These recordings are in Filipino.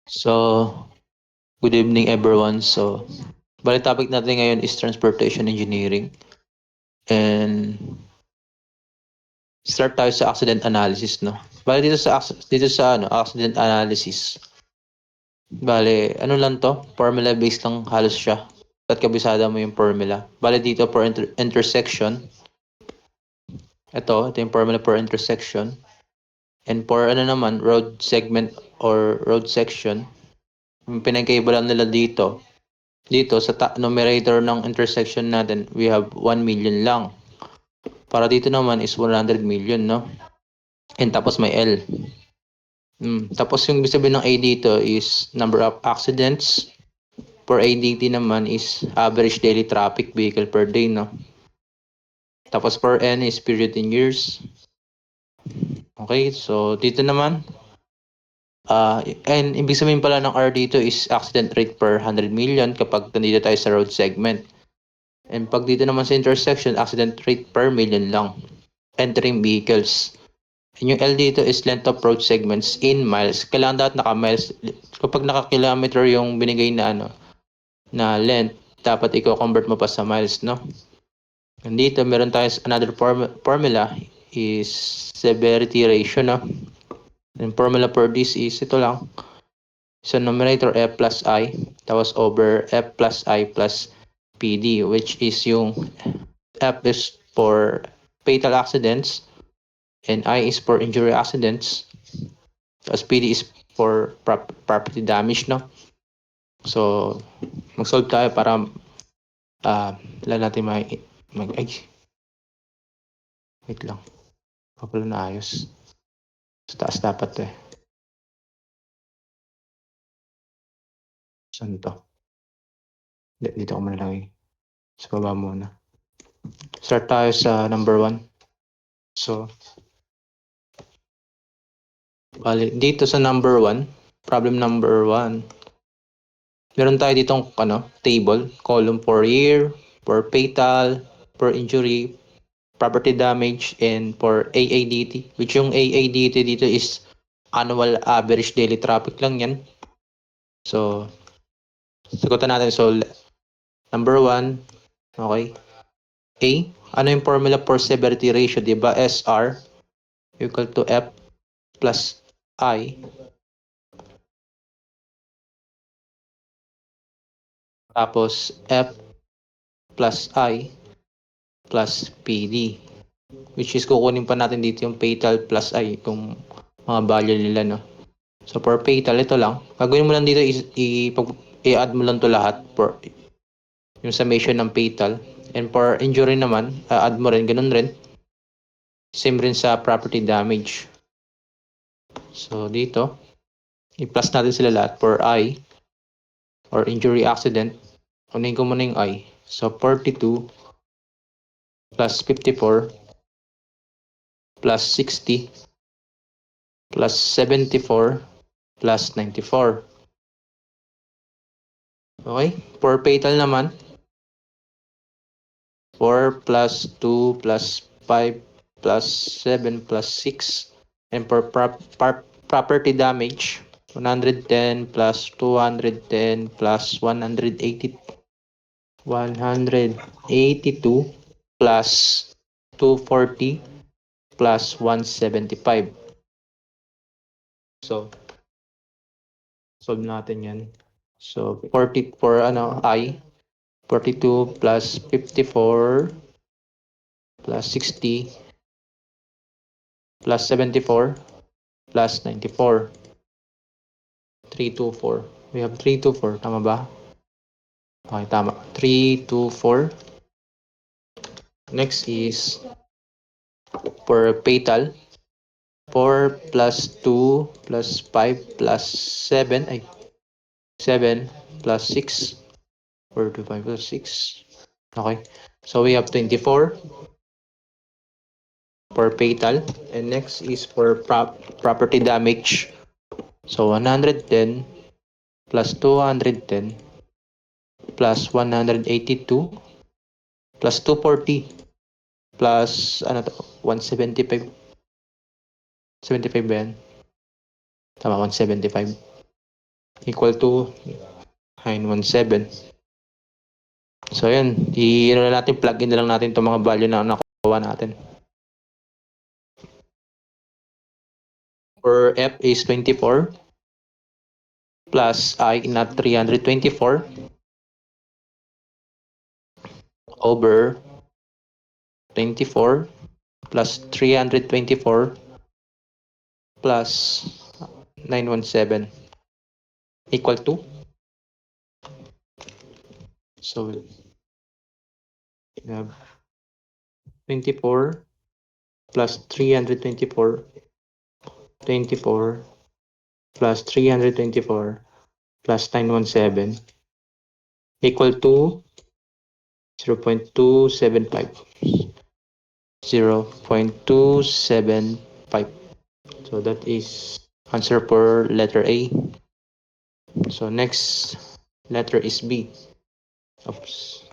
So, good evening everyone. So, bali topic natin ngayon is transportation engineering. And start tayo sa accident analysis, no? Bali dito sa accident analysis. Bali, ano lang to? Formula based lang halos siya. At kabisada mo yung formula. Bali dito for intersection. Ito yung formula for intersection. And for ano naman, road segment or road section. Yung pinagkaiba lang nila dito sa numerator ng intersection natin, we have 1 million lang. Para dito naman is 100 million, no? And tapos may L. Tapos yung ibig sabihin ng A dito is number of accidents. For ADT naman is average daily traffic vehicle per day, no? Tapos for N is period in years. Okay, so dito naman, and ibig sabihin pala ng R dito is accident rate per 100 million kapag nandito tayo sa road segment. And pag dito naman sa intersection, accident rate per million lang. Entering vehicles. And yung L dito is length of road segments in miles. Kailangan dapat naka-miles. Kapag naka-kilometer yung binigay na na length, dapat i-convert mo pa sa miles, no? And dito, meron tayo another formula is severity ratio, no? And formula for this is ito lang. Sa numerator, F plus I. Tapos over F plus I plus PD, which is yung F is for fatal accidents and I is for injury accidents. Tapos PD is for property damage, no? So, mag-solve tayo para lang natin ay, wait lang. Kapala na ayos. Sa taas dapat to eh. Saan to? Dito ko manalagay. Sa baba muna. Start tayo sa number 1. So, bali, dito sa number 1, problem number 1, meron tayo ditong table, column for year, for fatal, for injury, property damage, and for AADT. Which yung AADT dito is annual average daily traffic lang yan. So, sagutan natin. So, number 1, okay. A, ano yung formula for severity ratio? Diba SR equal to F plus I. Tapos F plus I plus PD. Which is kukunin pa natin dito yung fatal plus I, kung mga value nila, no? So for fatal, ito lang. Gagawin mo lang dito is i-add mo lang to lahat for yung summation ng fatal. And for injury naman, add mo rin, ganun rin. Same rin sa property damage. So dito, i-plus natin sila lahat for I or injury accident. Kunin ko muna yung I. So 42 plus 54 plus 60 plus 74 plus 94. Okay? For fatal naman, 4 plus 2 plus 5 plus 7 plus 6. And for property damage, 110 plus 210 plus 182 plus 240 plus 175. So, solve natin yan. So, 40 for I, 42 plus 54 plus 60 plus 74 plus 94. 324. We have 324. Tama ba? Okay, tama. 324. Next is for fatal. 4 plus 2 plus 5 plus 7. 7 plus 6. 4 to 5 plus 6. Okay. So we have 24 for fatal. And next is for property damage. So 110 plus 210 plus 182 plus 240 plus, ano to, 175. 75 ba yan? Tama, 175. Equal to 917. So, yun. I-ano na natin, plug in na lang natin itong mga value na nakuha natin. For F is 24 plus I na 324 over 24 plus 324 plus 917 equal to, so we have 24 plus 324 24 plus 324 plus 917 equal to 0.275. 0.275. So that is answer for letter A. So next letter is B. Oops.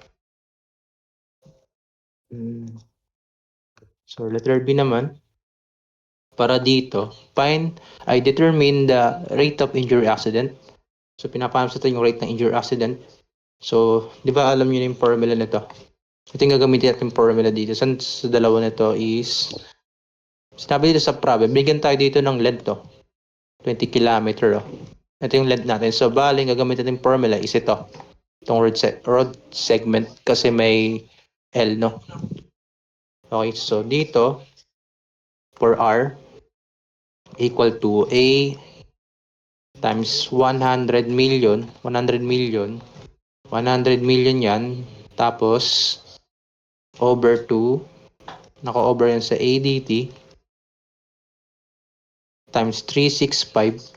So letter B naman, para dito, I determine the rate of injury accident. So pinapahanap sa yung rate ng injury accident. So, di ba alam niyo yung formula nito? Ito yung gagamitin natin formula dito. Sa dalawa nito is, sinabi dito sa problem, bigyan tayo dito ng length to. 20 kilometer. Oh. Ito yung length natin. So, baling gagamitin natin formula is ito. Itong road segment kasi may L, no? Okay, so dito, for R, equal to A times 100 million. 100 million. 100 million yan. Tapos, over 2. Naka-over yan sa ADT. Times 365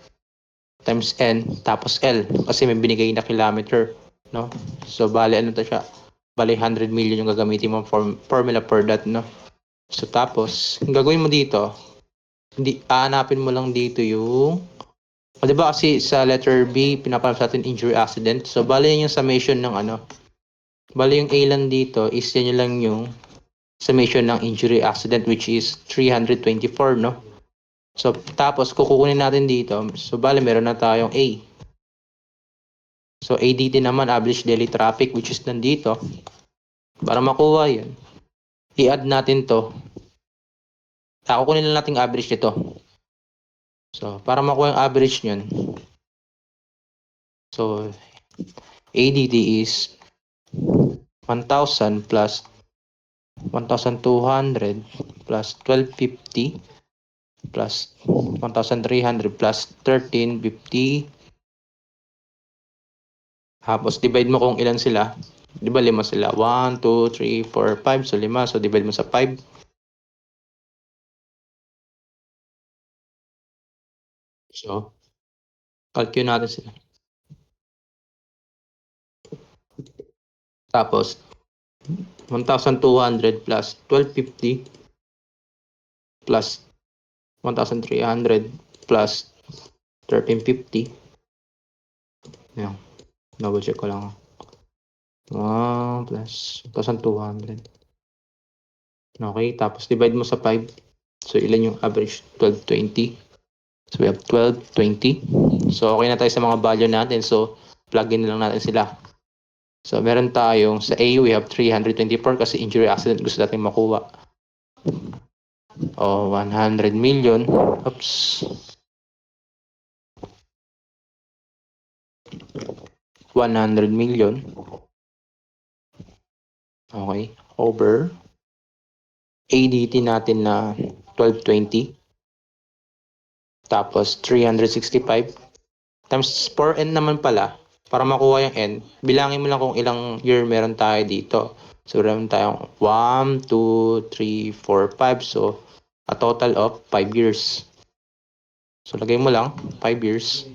times N. Tapos L. Kasi may binigay na kilometer. No? So, bali ano to siya? Bali 100 million yung gagamitin mo formula for that. No? So, tapos, ang gagawin mo dito, aanapin mo lang dito yung, di ba kasi sa letter B, pinapanap sa atin injury accident. So, bali yan yung summation ng ano. Bali yung A lang dito is yan lang yung summation ng injury accident which is 324, no? So, tapos kukunin natin dito. So, bali meron na tayong A. So, ADT naman, average daily traffic which is nandito. Para makuha yan, i-add natin to. Kukunin lang natin average nito. So, para makuha yung average nyon, so, ADT is 1,000 plus 1,200 plus 1,250 plus 1,300 plus 1,350. Tapos, divide mo kung ilan sila. Di ba, 5 sila? 1, 2, 3, 4, 5. So, 5. So, divide mo sa 5. So, calculate natin sila. Tapos, 1,200 plus 1,250 plus 1,300 plus 1,350. Yan. Double check ko lang. 1 plus 1,200. Okay, tapos divide mo sa 5. So, ilan yung average? 1,220. So, we have 1,220. So, okay na tayo sa mga value natin. So, plug in lang natin sila. So, meron tayong sa A, we have 324 kasi injury accident gusto natin makuha. O, 100 million. Oops. 100 million. Okay. Over ADT natin na 1,220. Tapos 365. Times 4N naman pala. Para makuha yung N, bilangin mo lang kung ilang year meron tayo dito. So, meron tayong 1, 2, 3, 4, 5. So, a total of 5 years. So, lagay mo lang, 5 years.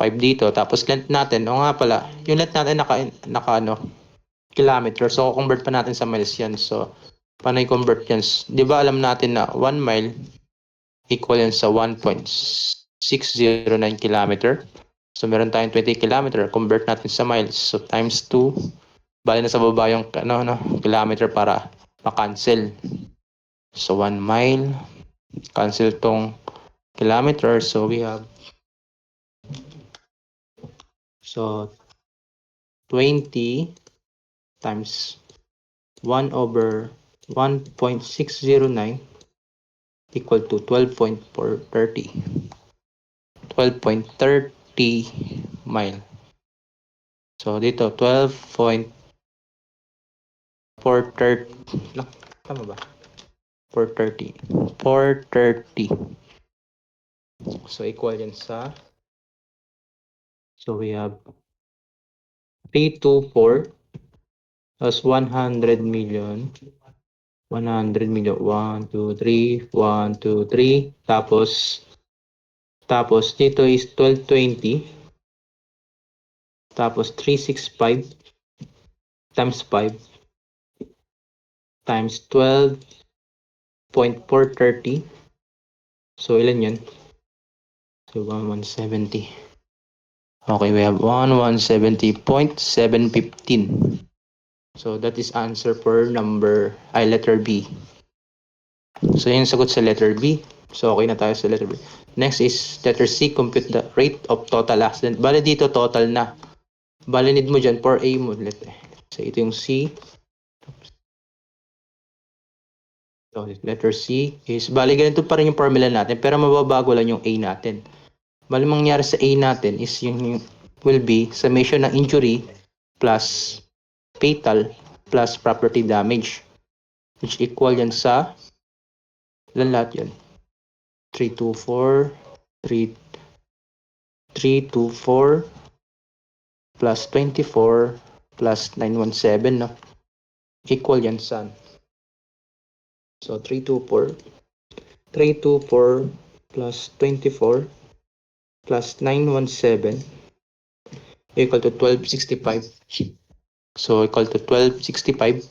5 dito. Tapos, length natin. O nga pala, yung length natin naka kilometer. So, convert pa natin sa miles yan. So, paano i-convert yan? Di ba alam natin na 1 mile equal yan sa 1.609 kilometer. So, meron tayong 20 kilometer. Convert natin sa miles. So, times 2. Bali na sa baba yung kilometer para ma-cancel. So 1 mile, cancel tong kilometer. So we have 20 times 1 over 1.609 equal to 12.430. 12.30 mile. So dito 12.430. Tama ba? 430. 430. So equal yan sa, so we have 324 plus 100 million. 100 million. 1, 2, 3. 1, 2, 3. Tapos dito is 1220. Tapos 365 times 5 times 12.430. So ilan yan? So 1170. Okay, we have 1170.715. So that is answer for letter B. So yun yung sagot sa letter B. So okay na tayo sa letter B. Next is letter C, compute the rate of total accident. Bale dito total na. Bale need mo dyan for A mo. So ito yung C. So letter C is, bale ganito pa rin yung formula natin pero mababago lang yung A natin. Bale mangyari sa A natin is yung will be summation ng injury plus fatal plus property damage, which equal yan sa ilan lahat yun? 324 plus 24 plus 917, no? Equal yan sa, so 324 plus 24 plus 917 equal to 1265. So equal to 1265.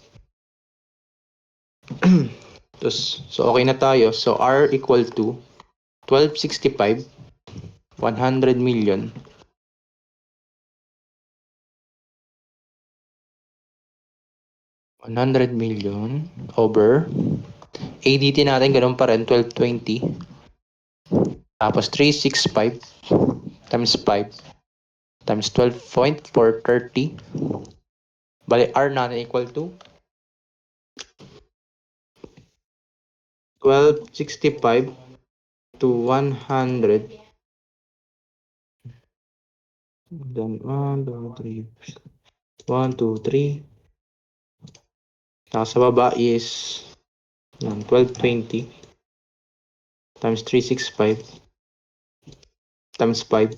So okay na tayo. So R equal to 1265, 100 million. 100 million over ADT natin ganun pa rin, 1220. Tapos 365 times 5 times 12.430. Bali R natin equal to 1265 to 100. Then 1, 2, 3. 1, 2, 3. Tapos sa baba is 1220 times 365 times 5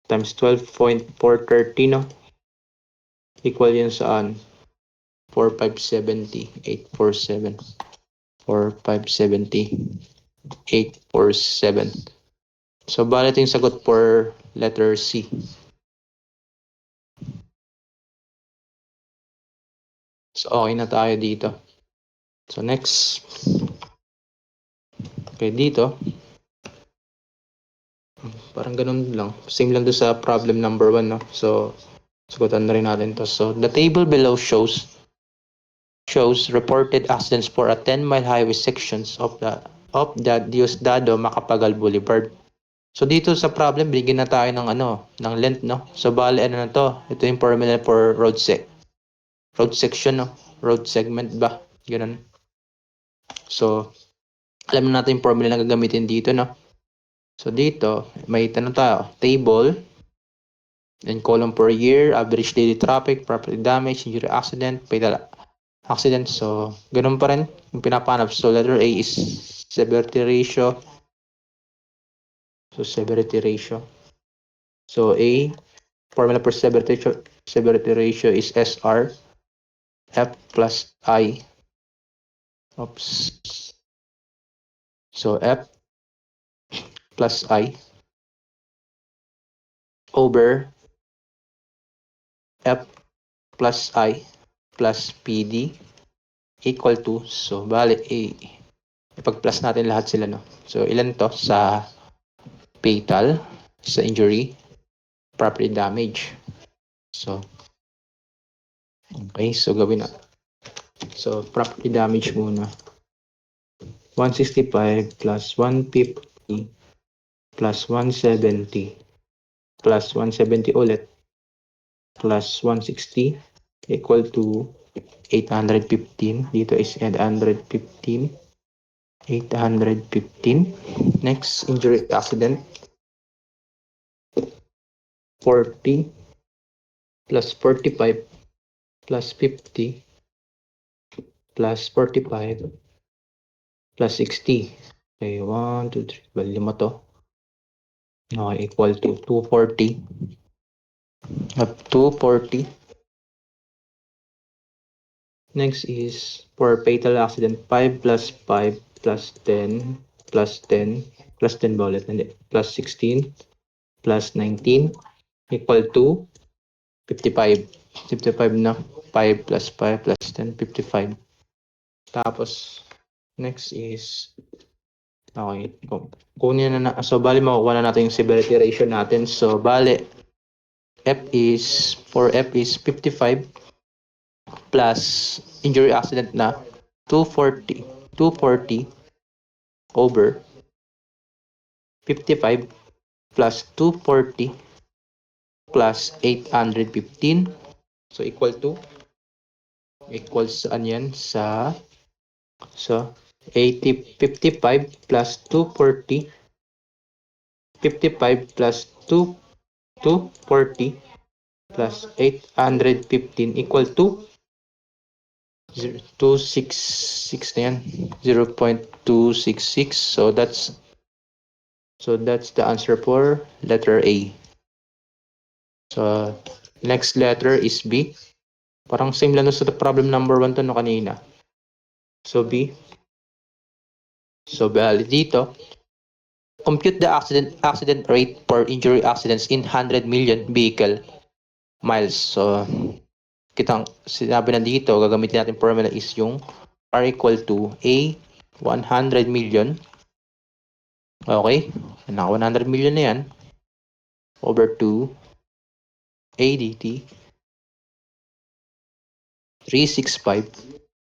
times 12.430, no? Equal yan saan? 4570, 847. 4570, 847. So, bali ito yung sagot for letter C. So, okay na tayo dito. So, next. Okay, dito. Parang ganun lang. Same lang doon sa problem number 1, no? So, sagutan na rin natin to. So, the table below shows reported accidents for a 10-mile highway sections of the Diosdado Macapagal Boulevard. So dito sa problem, bigyan na tayo ng ng length, no? So bale ano na to? Ito yung formula for road section, no? Road segment ba? Ganun. So alam na natin yung formula na gagamitin dito, no? So dito, may tanong tayo, table, then column per year, average daily traffic, property damage, injury accident, fatal accident. So ganun pa rin yung pinapanap. So letter A is severity ratio. So severity ratio. So A, formula for severity ratio is SR F plus I. Oops. So F plus I over F plus I plus PD equal to, so bali ipag-plus natin lahat sila, no? So ilan to sa fatal, sa injury, property damage. So okay, so gawin na. So, property damage muna. 165 plus 150 plus 170 plus 170 ulit plus 160 equal to 815. Dito is 815. 815. Next, injury accident. 40 plus 45 plus 50 plus 45 plus 60. Okay, 1, 2, 3. Bali 5 to. Okay, equal to 240. Up 240. Next is for fatal accident, 5 plus 5 plus 10 plus 10 plus 10 ba ulit? Hindi. Plus 16 plus 19 equal to 55. 55 na. 5 plus 5 plus 10, 55. Tapos, next is, okay, kunin na, so bali makukuha na natin yung severity ratio natin. So, bali, for F is 55 plus injury accident na 240. 240 over 55 plus 240 plus 815. So, equals saan yan? So, 55 plus 240, 55 plus 240 plus 815 equal to 266 na yan. 0.266. So that's the answer for letter A. So next letter is B. Parang same lang sa problem number 1 to no kanina. So B. So bali dito, compute the accident rate for injury accidents in 100 million vehicle miles. So sinabi nandito, gagamitin natin formula is yung R equal to A 100 million. Okay? Naka 100 million na yan. Over 2 ADT 365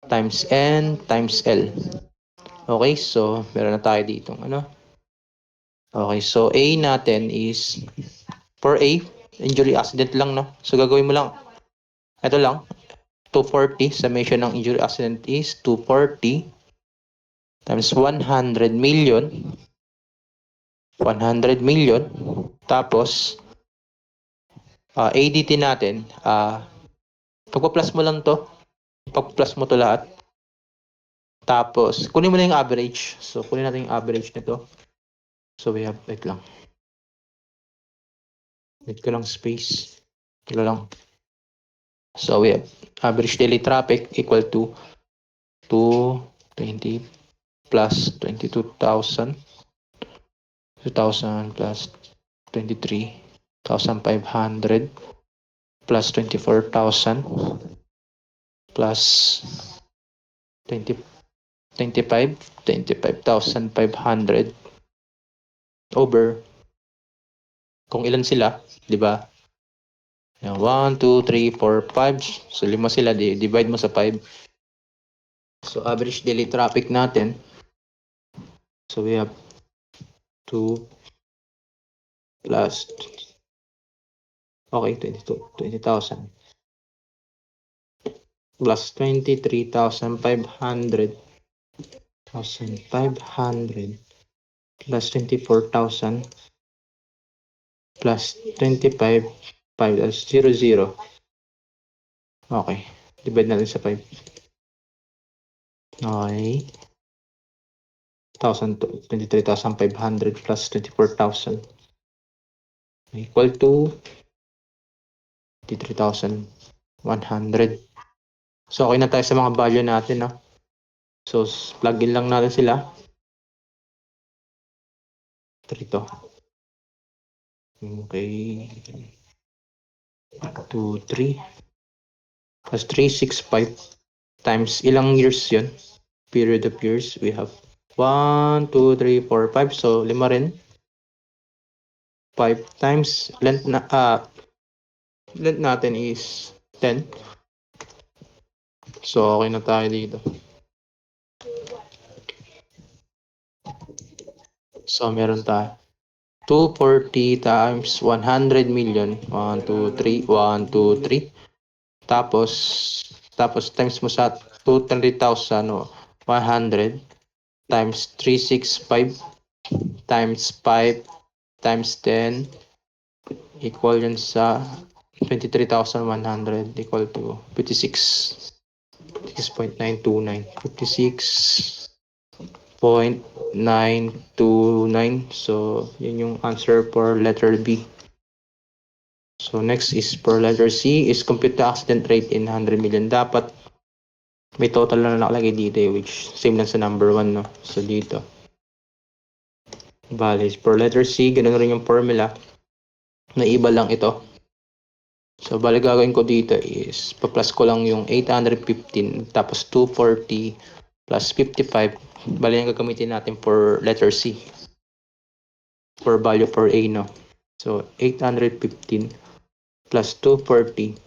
times N times L. Okay, so meron na tayo dito. Okay, so A natin is, for A, injury accident lang, no? So gagawin mo lang, ito lang, 240, summation ng injury accident is 240 times 100 million. 100 million. Tapos, ADT natin, pagpa-plus mo lang to. Pag-plus mo to lahat. Tapos, kunin mo na yung average. So, kunin natin yung average nito. So, we have, wait lang. Wait ko lang space. Kilo lang. So, we have average daily traffic equal to 220 plus 22,000. 2,000 plus 23,500 plus 24,000 plus 25,500 over kung ilan sila, di ba? 1, 2, 3, 4, 5. So, 5 sila. Divide mo sa 5. So, average daily traffic natin. So, we have 2 plus, okay, 20,000 plus 23,500 plus 24,000 plus 25, 5, that's 0, 0. Okay. Divide natin sa 5. Okay. 23,500 plus 24,000 equal to 23,100. So, okay na tayo sa mga value natin, no? So, plug in lang natin sila. 3 to. Okay. 2, 3. Plus 365 times ilang years yun? Period of years. We have 1, 2, 3, 4, 5. So, 5 rin. 5 times length natin is 10. So, okay na tayo dito. So, meron tayo 240 times 100 million. 1, 2, 3. 1, 2, 3. Tapos times mo sa 200,000 o 100 times 365 times 5 times 10 equal yun sa 23,100 equal to 56.929. 56.929. So, yun yung answer for letter B. So, next is for letter C is compute the accident rate in 100 million. Dapat may total na nakalagay dito which same lang sa number 1, no? So, dito. Bale, for letter C, ganun rin yung formula. Na iba lang ito. So, bale gagawin ko dito is pa-plus ko lang yung 815 tapos 240 plus 55. Bale yung gagamitin natin for letter C. For value for A, no? So, 815 plus 240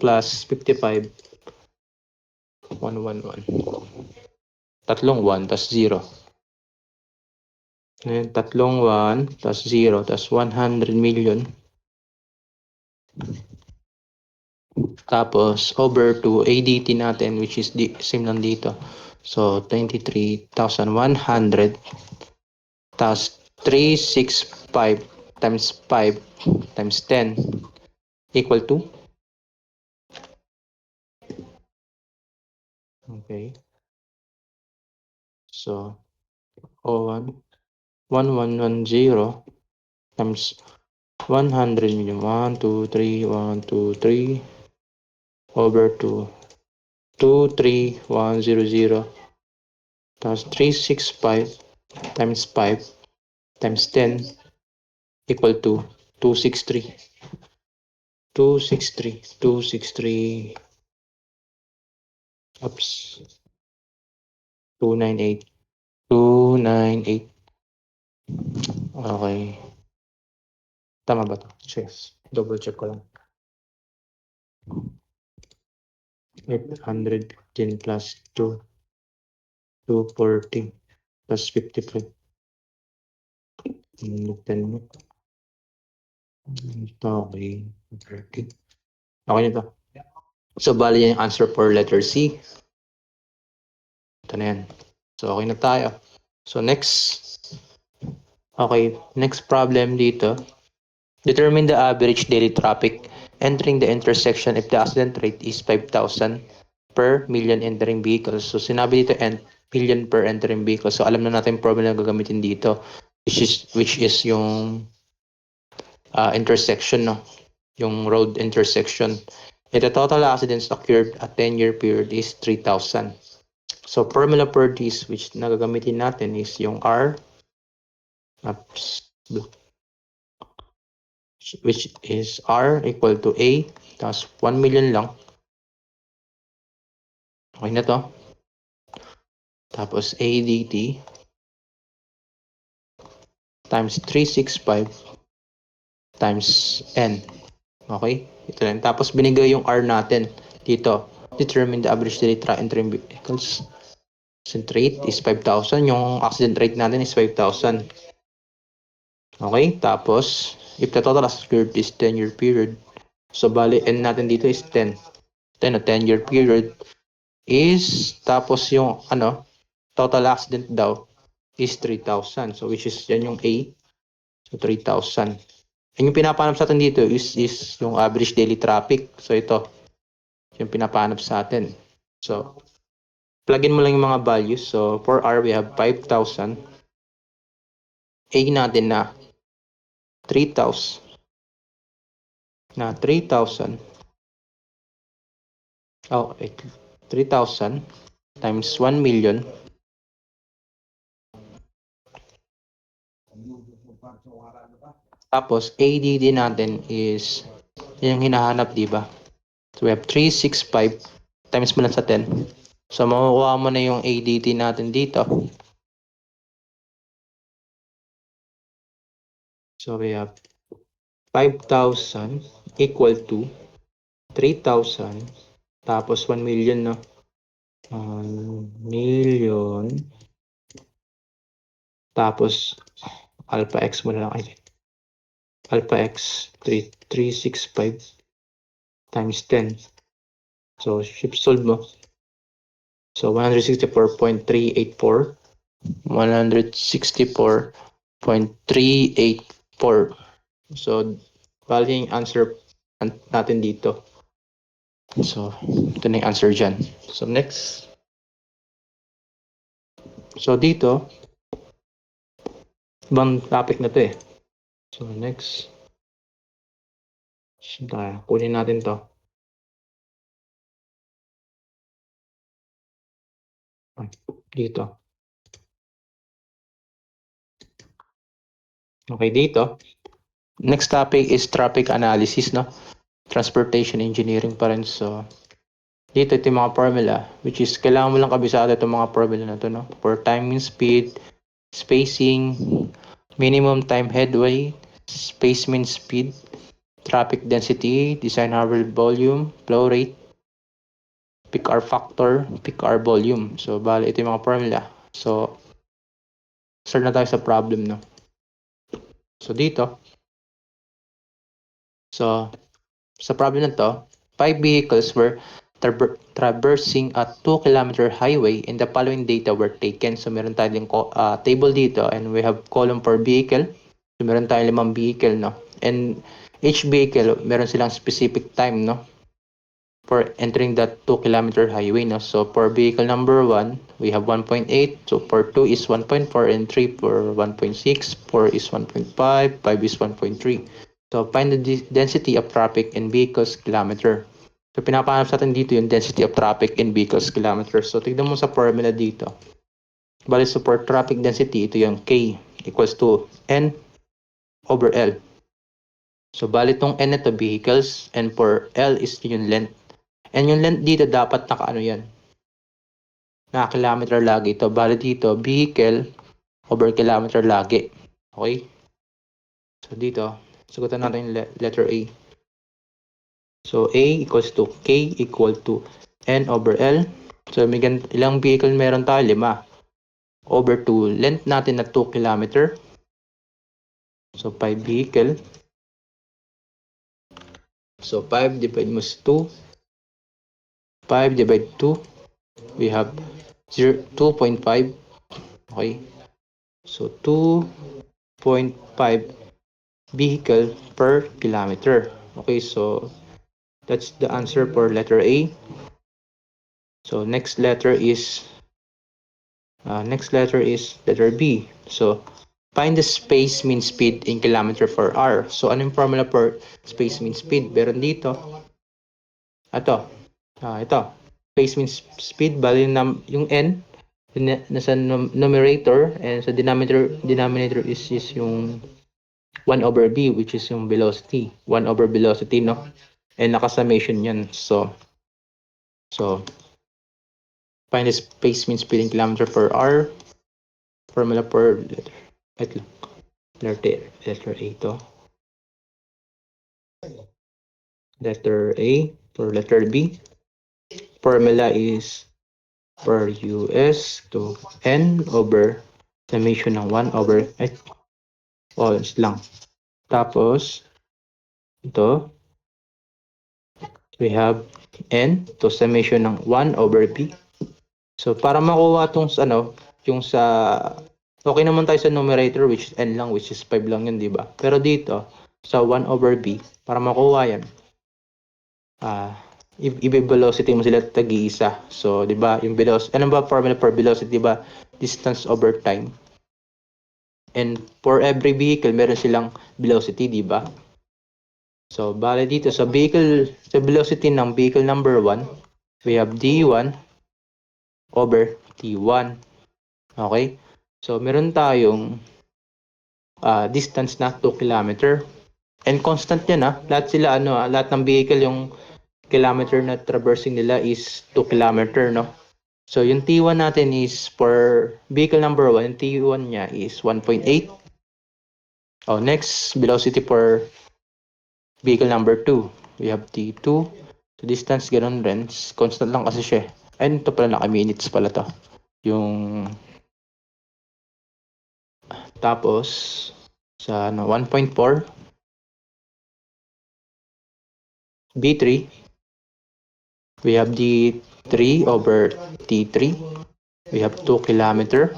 plus 55, 111. Tatlong 1 tas 0. Ngayon, tatlong 1 tas 0 tas 100 million. Tapos, over to ADT natin which is same lang dito. So, 23,100 tas 365 times 5 times 10 equal to, okay, so 1110 times 100 million, 1, 2, 3, 1, 2, 3 over to 23100 times 365 times 5 times 10 equal to 263. 263. Oops. 298. 298. Okay. Tama ba to? Yes. Double check ko lang. 810 plus 2. 240 plus 55. 10. Okay. 30. Okay na to. So, bali yan yung answer for letter C. Ito na yan. So, okay na tayo. So, next. Okay. Next problem dito. Determine the average daily traffic entering the intersection if the accident rate is 5,000 per million entering vehicles. So, sinabi dito million per entering vehicle. So, alam na natin yung formula na gagamitin dito, which is yung intersection, no? Yung road intersection. And the total accidents occurred at 10-year period is 3,000. So, formula for this, which nagagamitin natin is yung R, which is R equal to A, tapos 1 million lang. Okay na to. Tapos ADT times 365 times N. Okay? Ito lang. Tapos binigay yung R natin dito. Determine the average daily entering vehicles. Accident rate is 5,000. Yung accident rate natin is 5,000. Okay? Tapos, if the total accident is 10-year period, so bali N natin dito is 10. 10 o 10-year period is, tapos yung total accident daw is 3,000. So, which is yan yung A. So, 3,000. And yung pinapanap sa atin dito is yung average daily traffic. So, ito. Yung pinapanap sa atin. So, plug in mo lang yung mga values. So, for R, we have 5,000. A natin na 3,000. 3,000. Oh, 3,000 times 1 million. Tapos, ADD natin is yung hinahanap, di ba? So, we have 365 times mo lang sa 10. So, makukuha mo na yung ADT natin dito. So, we have 5,000 equal to 3,000 Tapos 1 million, no? 1 million. Tapos alpha x mo na lang. Ay, alpha x 365 times 10. So, shift solve mo. So, 164.384. 164.384. So, bali yung answer natin dito. So, ito na yung answer dyan. So, next. So, dito, ibang topic na to eh. So, next. Kunin natin to. Dito. Okay, dito. Next topic is traffic analysis, no? Transportation engineering pa rin. So, dito ito yung mga formula, which is kailangan mo lang kabisado itong mga formula na to, no? For time mean speed, spacing, minimum time headway, space mean speed, traffic density, design hour volume, flow rate, peak hour factor, peak hour volume. So, bali ito yung mga formula. So, start na tayo sa problem, no? So, dito. So, sa problem na to, 5 vehicles were traversing a 2-kilometer highway and the following data were taken. So, meron tayong table dito and we have column for vehicle. So, meron tayong 5 vehicle, no? And each vehicle, meron silang specific time, no? For entering that 2-kilometer highway, no? So, for vehicle number 1, we have 1.8. So, for 2 is 1.4 and 3 for 1.6. 4 is 1.5. 5 is 1.3. So, find the density of traffic in vehicles kilometer. So, pinapahanap natin dito yung density of traffic in vehicles kilometer. So, tignan mo sa formula dito. Bali, so for traffic density, ito yung K equals to N over L. So, bali itong N ito vehicles and for L is yung length. And yung length dito dapat naka-ano yan. Naka-kilometer lagi ito. Bali dito, vehicle over kilometer lagi. Okay? So, dito, sagutan natin yung letter A. So, A equals to K equal to N over L. So, may ilang vehicle meron tayo? 5. Over 2. Length natin na 2 kilometer. So, 5 vehicle. So, 5 divided mo sa 2. 5 divided 2. We have 2.5. Okay. So, 2.5 vehicle per kilometer. Okay, so that's the answer for letter A. So next letter is letter B. So find the space mean speed in kilometer per hour. So anong formula for space mean speed? Meron dito. Ito. Ito. Space mean speed bali yung n nasa numerator and sa denominator is yung 1 over b which is yung velocity. 1 over velocity, no? And naka-summation yan. So find the space mean speed in kilometer per hour. Formula for letter A to. Letter A for letter B. Formula is per US to N over summation ng 1 over lang. Tapos ito we have N to summation ng 1 over B. So para makuha tong yung sa okay naman tayo sa numerator which is N lang, which is 5 lang yun, di ba? Pero dito sa 1 over B, para makuha yan i-velocity mo sila tag-iisa. So, di ba, yung velocity, ano ba formula for velocity, di ba? Distance over time. And for every vehicle, meron silang velocity, di ba? So, bale dito sa velocity ng vehicle number 1, we have D1 over T1. Okay? So, meron tayong distance na 2 kilometer. And constant yan lahat sila lahat ng vehicle yung kilometer na traversing nila is 2 kilometer, no? So, yung T1 natin is for vehicle number 1, T1 niya is 1.8. Oh, next, velocity for vehicle number 2. We have T2. So, Distance, ganun rin. Constant lang kasi siya. Ayun, ito pala, naka-minutes pala to. Yung... Tapos, sa 1.4, B3, we have D3 over T3. We have 2 kilometer.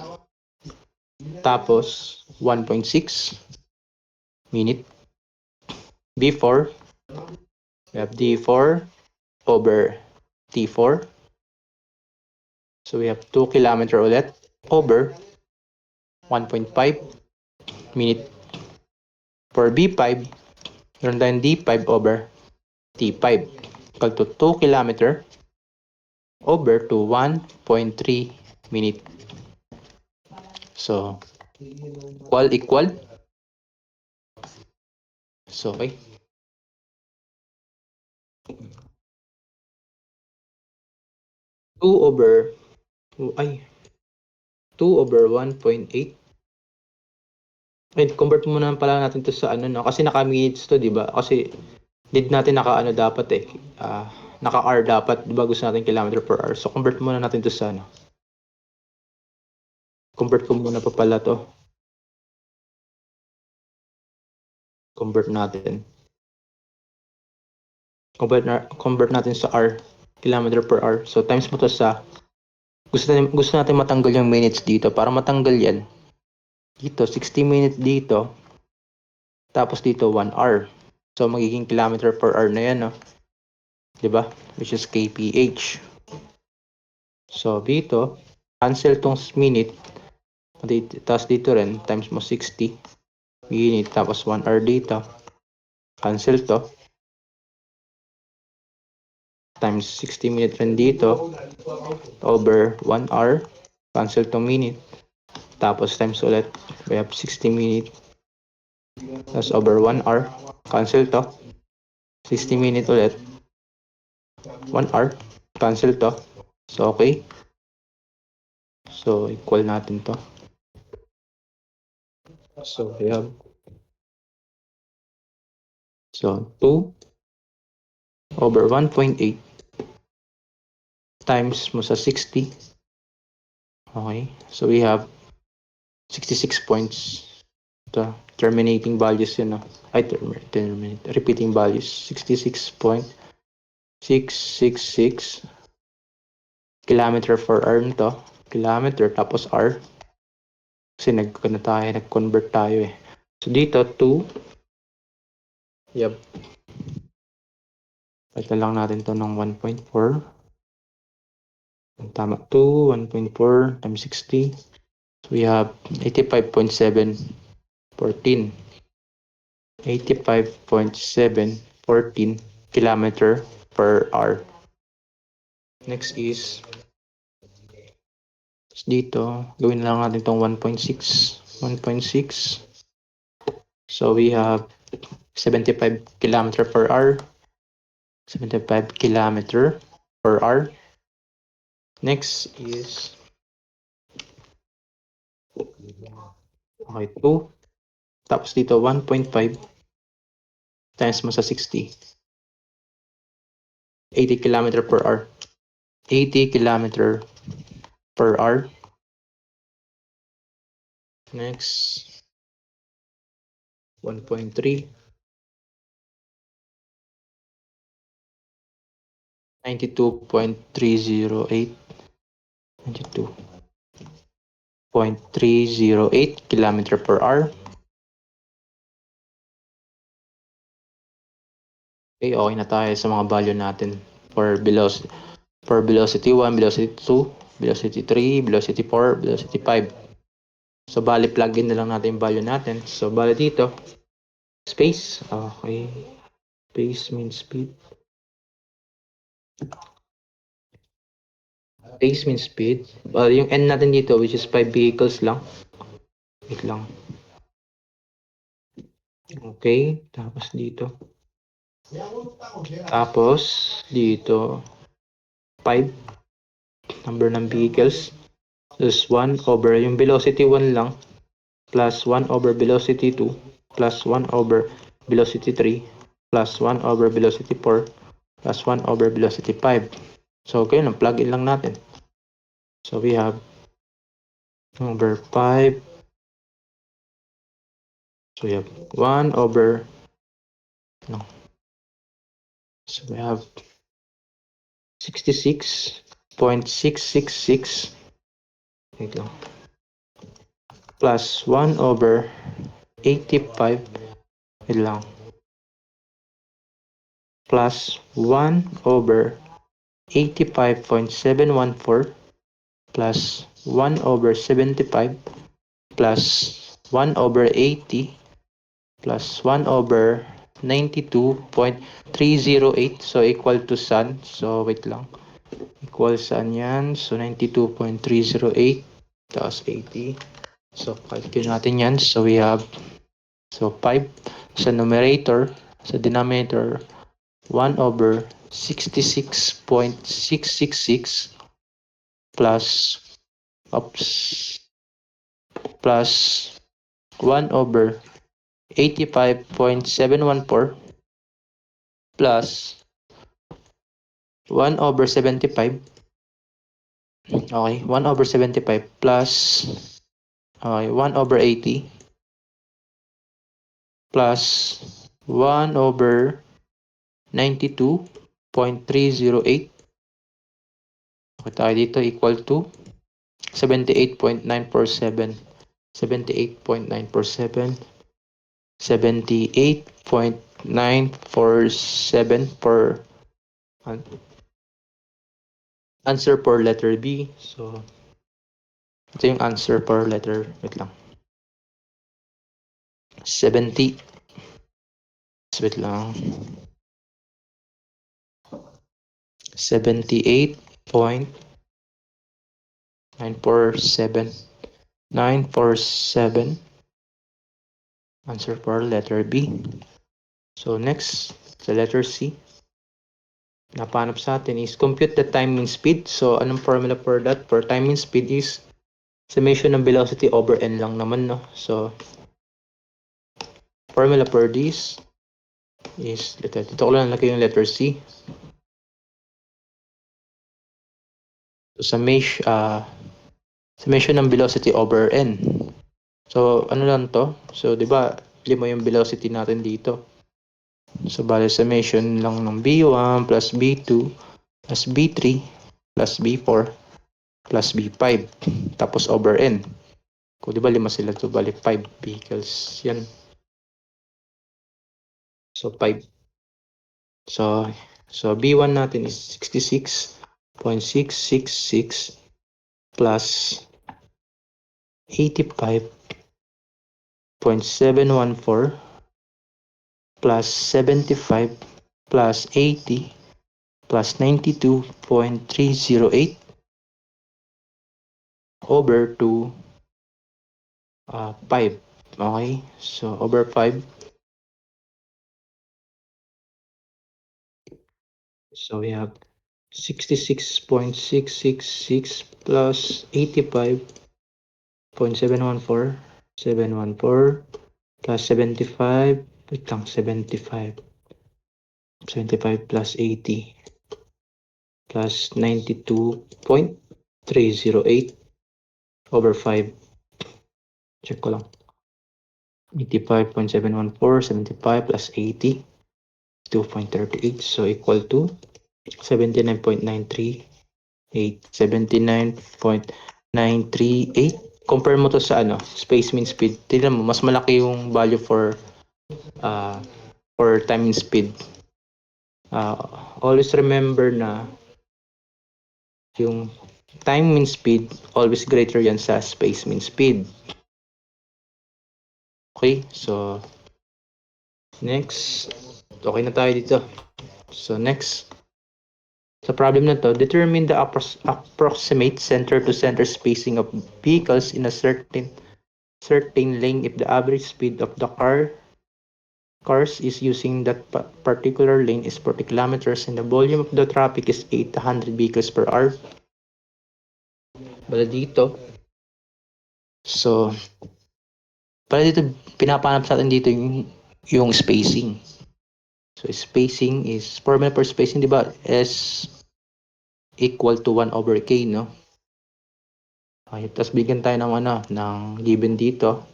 Tapos, 1.6 minute. B4, we have D4 over T4. So, we have 2 kilometer ulit over 1.5 minute. For B5, meron tayong D5 over T5 equal to 2 kilometer over to 1.3 minute. So, equal. So, okay. Two over 1.8. Wait, convert muna pala natin to sa ano, no? Kasi naka-minutes to, di ba? Kasi need natin naka-ano dapat eh. Naka-R dapat, di ba? Gusto natin kilometer per hour. So, convert muna natin to sa ano. Convert ko muna pa pala to. Convert natin. Convert natin sa R, kilometer per hour. So, times mo to sa... Gusto natin matanggal yung minutes dito. Para matanggal yan, dito, 60 minutes dito. Tapos dito, 1 hour. So, magiging kilometer per hour na yan, no? Diba? Which is kph. So, dito, cancel tong minute. Tapos dito rin, times mo 60 minute. Tapos 1 hour dito. Cancel to. Times 60 minute rin dito. Over 1 hour. Cancel tong minute. Tapos times ulit. We have 60 minute. Tapos over 1 hour. Cancel to. 60 minute ulit. 1 hour. Cancel to. So, okay. So, equal natin to. So, we have 2 over 1.8 times mo sa 60. Okay. So, we have 66 points. Ito, terminating values yun. No? Repeating values. 66.666 kilometer for hour to. Kilometer tapos R. Kasi nag-convert tayo eh. So, dito, 2. Yep. Ito lang natin to ng 1.4. Tama, 1.4 times 60. So, we have 85.714. 85.714 kilometer per hour. Next is dito, gawin lang natin itong 1.6. 1.6. So, we have 75 kilometer per hour. 75 kilometer per hour. Next is okay, 2. Tapos dito 1.5 times mo sa 60. 80 kilometer per hour. 80 kilometer per hour. Next 1.3. 92.308. 92.308 kilometer per hour. Okay, okay na tayo sa mga value natin for velocity 1, velocity 2, velocity 3, velocity 4, velocity 5. So, bali plug in na lang natin yung value natin. So, bali dito, space. Okay. Space means speed. Space means speed. Yung N natin dito, which is 5 vehicles lang. Wait lang. Okay. Tapos dito. Tapos dito, 5. Number ng vehicles. Plus 1 over yung velocity 1 lang. Plus 1 over velocity 2. Plus 1 over velocity 3. Plus 1 over velocity 4. plus 1 over velocity 5. So, kayo lang, plug in lang natin. So, we have over 5. So, we have 1 over, no. So, we have 66.666, wait lang, plus 1 over 85, wait lang, plus 1 over 85.714 plus 1 over 75 plus 1 over 80 plus 1 over 92.308. So, equal to saan? So, wait lang. Equal saan yan? So, 92.308 plus 80. So, calculate natin yan. So, we have 5 sa numerator. Sa denominator, 1 over 66.666 plus plus 1 over 85.714 plus 1 over 75. Okay, 1 over 75 plus 1 over 80 plus 1 over 92.308. Okay tayo dito, equal to 78.947. 78.947. 78.947 per answer for letter B. So, ito yung answer for letter, wait lang. 70. Wait lang. 78.947. 947. Answer for letter B. So, next, sa letter C. Napanap sa atin is compute the time mean speed. So, anong formula for that? For time mean speed is summation ng velocity over n lang naman, no? So, formula for this is, dito ko lang nalagay yung letter C. So, summation ng velocity over n. So, ano lang to? So, di ba, lima yung velocity natin dito. So, bale, summation lang ng B1 plus B2 plus B3 plus B4 plus B5. Tapos over n. Kung di ba, lima sila to, bale, 5 vehicles. Yan. So, 5. So B1 natin is 66.666 plus 85.714 plus 75 plus 80 plus 92.308 over to 5. Okay? So, over 5. So, we have 66.666 plus 85.714 plus 75. Wait lang, 75 plus 80 plus 92.308 over 5. Check ko lang. 85.714, 75 plus 80, 2.38. So, equal to 79.938. 79.938. Compare mo to sa space mean speed. Tignan mo, mas malaki yung value for time mean speed. Always remember na yung time mean speed always greater yan sa space mean speed. Okay, so next, okay na tayo dito. So next, sa problem na to, determine the approximate center-to-center spacing of vehicles in a certain lane if the average speed of the cars is using that particular lane is 40 kilometers and the volume of the traffic is 800 vehicles per hour. Bala dito, so para dito pinapanap sa atin dito yung spacing. So spacing is, formula for spacing, di ba? S equal to 1 over K, no? Okay, tapos bigyan tayo ng ng given dito.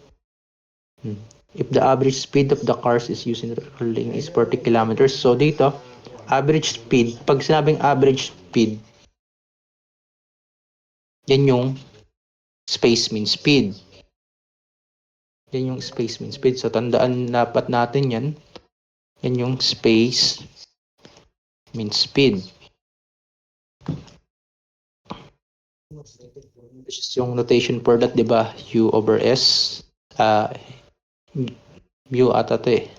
If the average speed of the cars is used in lane is 40 kilometers. So dito, average speed, pag sinabing average speed, yan yung space mean speed. Yan yung space mean speed. So tandaan dapat natin yan. Yan yung space mean speed. Which is yung notation for that, di ba? U over S. Mu ata to eh.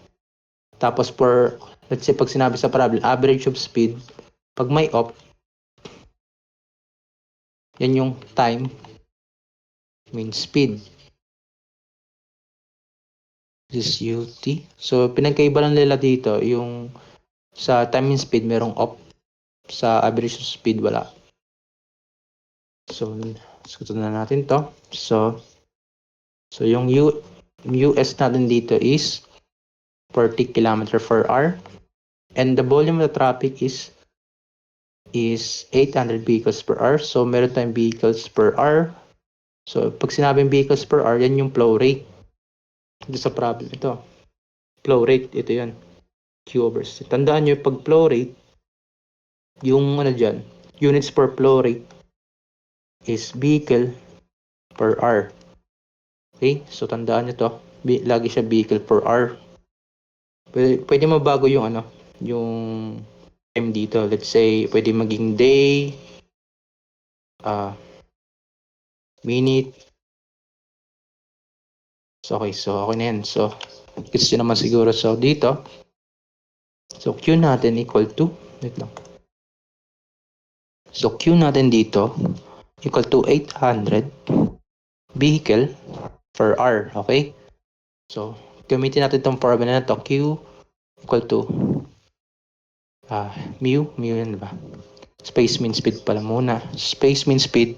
Tapos for, let's say pag sinabi sa problem, average of speed, pag may op, yan yung time mean speed. This is UT. So pinagkaiba lang nila dito, yung sa time mean speed merong op, sa average of speed wala. So susunod na natin to. So yung US natin dito is 40 km per hour, and the volume of the traffic is 800 vehicles per hour. So meron tayong vehicles per hour. So pag sinabing vehicles per hour, yan yung flow rate. Ito sa problem ito. Flow rate, ito yan. Q over C. Tandaan nyo, pag flow rate, yung dyan, units per flow rate is vehicle per hour. Okay? So tandaan nyo to. Lagi siya vehicle per hour. Pwede mabago yung yung time dito. Let's say, pwede maging day, minute. So, okay. So, okay na yan. So, gets nyo naman siguro. So, dito, so, Q natin equal to, wait lang. So, Q natin dito equal to 800 vehicle per hour. Okay? So, gamitin natin itong formula na to. Q equal to mu yan ba? Space mean speed pala muna. Space mean speed.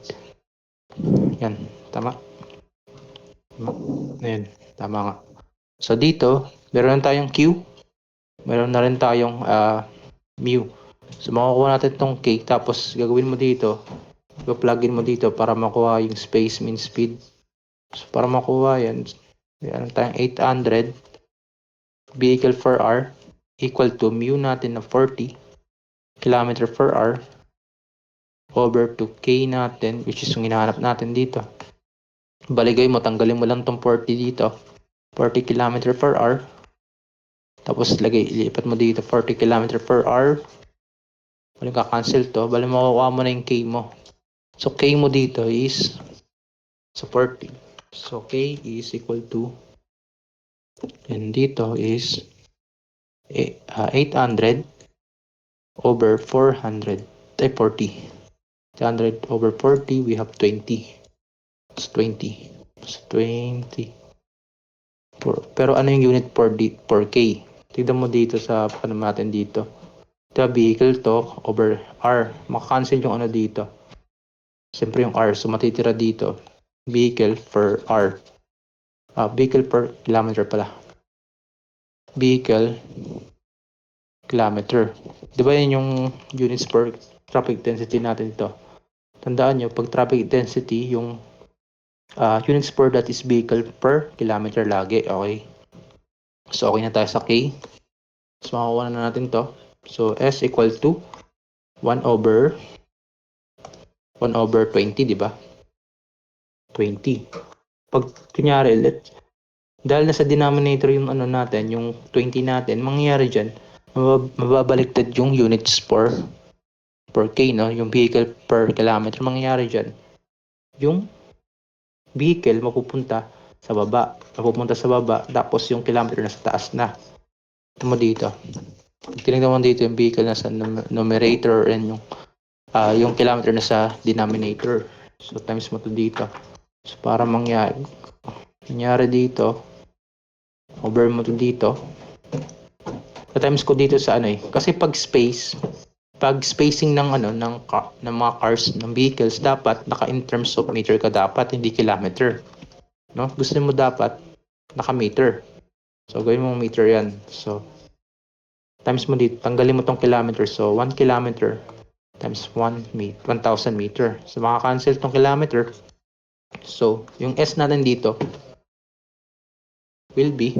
Yan. Tama? Ayan. Tama nga. So, dito, meron tayong Q. Meron na rin tayong mu. So, makukuha natin itong K. Tapos, gagawin mo dito. I-plugin mo dito para makuha yung space mean speed. So, para makuha yan, meron tayong 800 vehicle per hour equal to mu natin na 40 km per hour over to K natin, which is yung hinahanap natin dito. Baligay mo, tanggalin mo lang tong 40 dito. 40 km per hour. Tapos lipat mo dito 40 km per hour. Bali ka-cancel to. Bali makukuha mo na yung K mo. So K mo dito is 40. So K is equal to, and dito is 800 over 400. 40. 800 over 40, we have 20. It's 20. It's 20. Pero ano yung unit per K? Tignan mo dito sa natin dito. The vehicle to over R. Maka-cancel yung dito. Siyempre yung R. So matitira dito. Vehicle per R. Vehicle per kilometer pala. Vehicle kilometer. Di ba yun yung units per traffic density natin ito? Tandaan nyo, pag traffic density, yung units per that is vehicle per kilometer lagi. Okay? So, okay na tayo sa K. So, makakuha na natin to. So, S equal to 1 over 20, di ba? 20. Pag, kunyari, dahil nasa denominator yung natin, yung 20 natin, mangyayari dyan, mababaliktad yung units per K, no? Yung vehicle per kilometer, mangyayari dyan. Yung vehicle mapupunta sa baba. Tapos yung kilometer nasa taas na. Ito mo dito. Tinignan mo dito yung vehicle nasa numerator and yung kilometer nasa denominator. So times mo to dito. So para mangyari dito, over mo to dito. So times ko dito sa kasi pag spacing ng ng mga cars, ng vehicles, dapat naka in terms of meter ka dapat, hindi kilometer. No? Gusto mo dapat naka meter. So gawin mo meter yan. So Times mo dito, tanggalin mo tong kilometer. So, 1 kilometer times 1,000 meter. So, makakancel tong kilometer. So, yung S natin dito will be,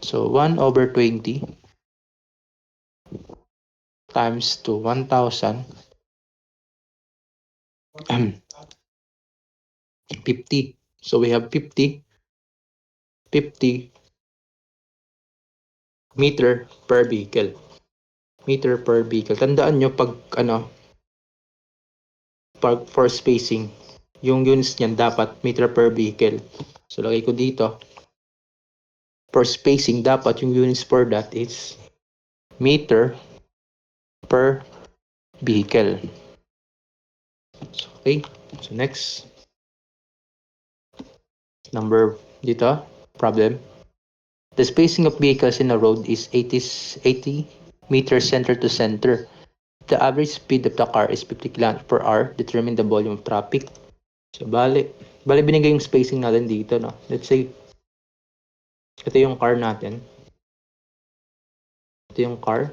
so 1 over 20 times to 1,000 50. So, we have 50 meter per vehicle. Meter per vehicle. Tandaan nyo pag for spacing, yung units niyan dapat meter per vehicle. So, lagay ko dito. For spacing, dapat yung units for that is meter per vehicle. So, okay. So, next. Number dito, problem. The spacing of vehicles in a road is 80 meters center to center. The average speed of the car is 50 km per hour. Determine the volume of traffic. So, bali binigay yung spacing natin dito, no? Let's say, ito yung car natin. Ito yung car.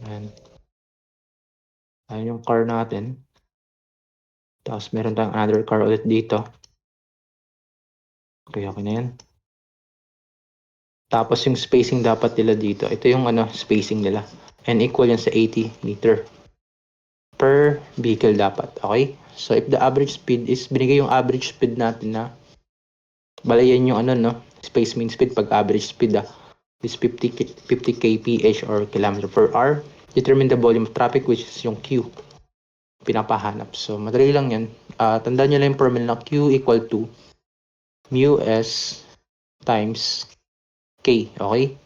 And, ayan yung car natin. Tapos, meron tayong another car ulit dito. Okay na yan. Tapos, yung spacing dapat nila dito. Ito yung spacing nila. And equal yan sa 80 meter per vehicle dapat. Okay? So, if the average speed is, binigay yung average speed natin na, bali yan yung space mean speed pag average speed is 50 kph or kilometer per hour. Determine the volume of traffic, which is yung Q. Pinapahanap. So, madali lang yan. Tandaan nyo lang yung formula na Q equal to mu S times K. Okay?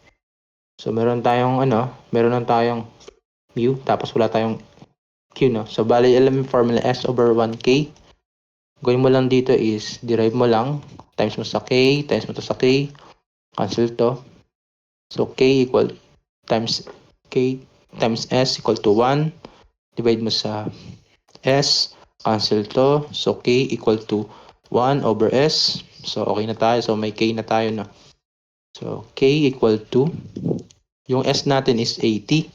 So, meron tayong mu, tapos wala tayong Q, no? So, bali, alam yung formula S over 1K. Gawin mo lang dito is, derive mo lang, times mo sa K, times mo to sa K, cancel to. So, K equal times K times S equal to 1. Divide mo sa S, cancel to. So, K equal to 1 over S. So, okay na tayo. So, may K na tayo na. So, K equal to, yung S natin is 80.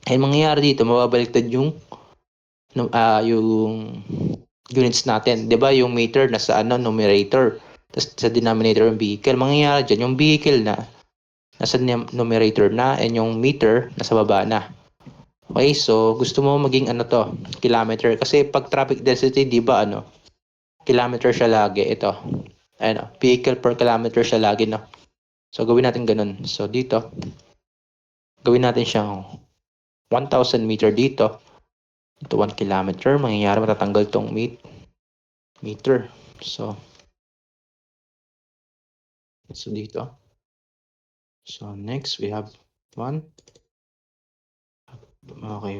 Ay, mangyayari dito, mababaliktad yung units natin. 'Di ba yung meter nasa numerator. Tapos sa denominator yung vehicle. Mangyayari dyan, yung vehicle na nasa numerator na and yung meter nasa baba na. Okay, so gusto mo maging kilometer. Kasi pag traffic density, 'di ba kilometer siya lagi. Ito, vehicle per kilometer siya lagi, no? So gawin natin ganun. So dito, gawin natin siyang 1,000 meter dito. Ito 1 kilometer. Mangyayari matatanggal tong meter. So dito. So next we have 1. Okay.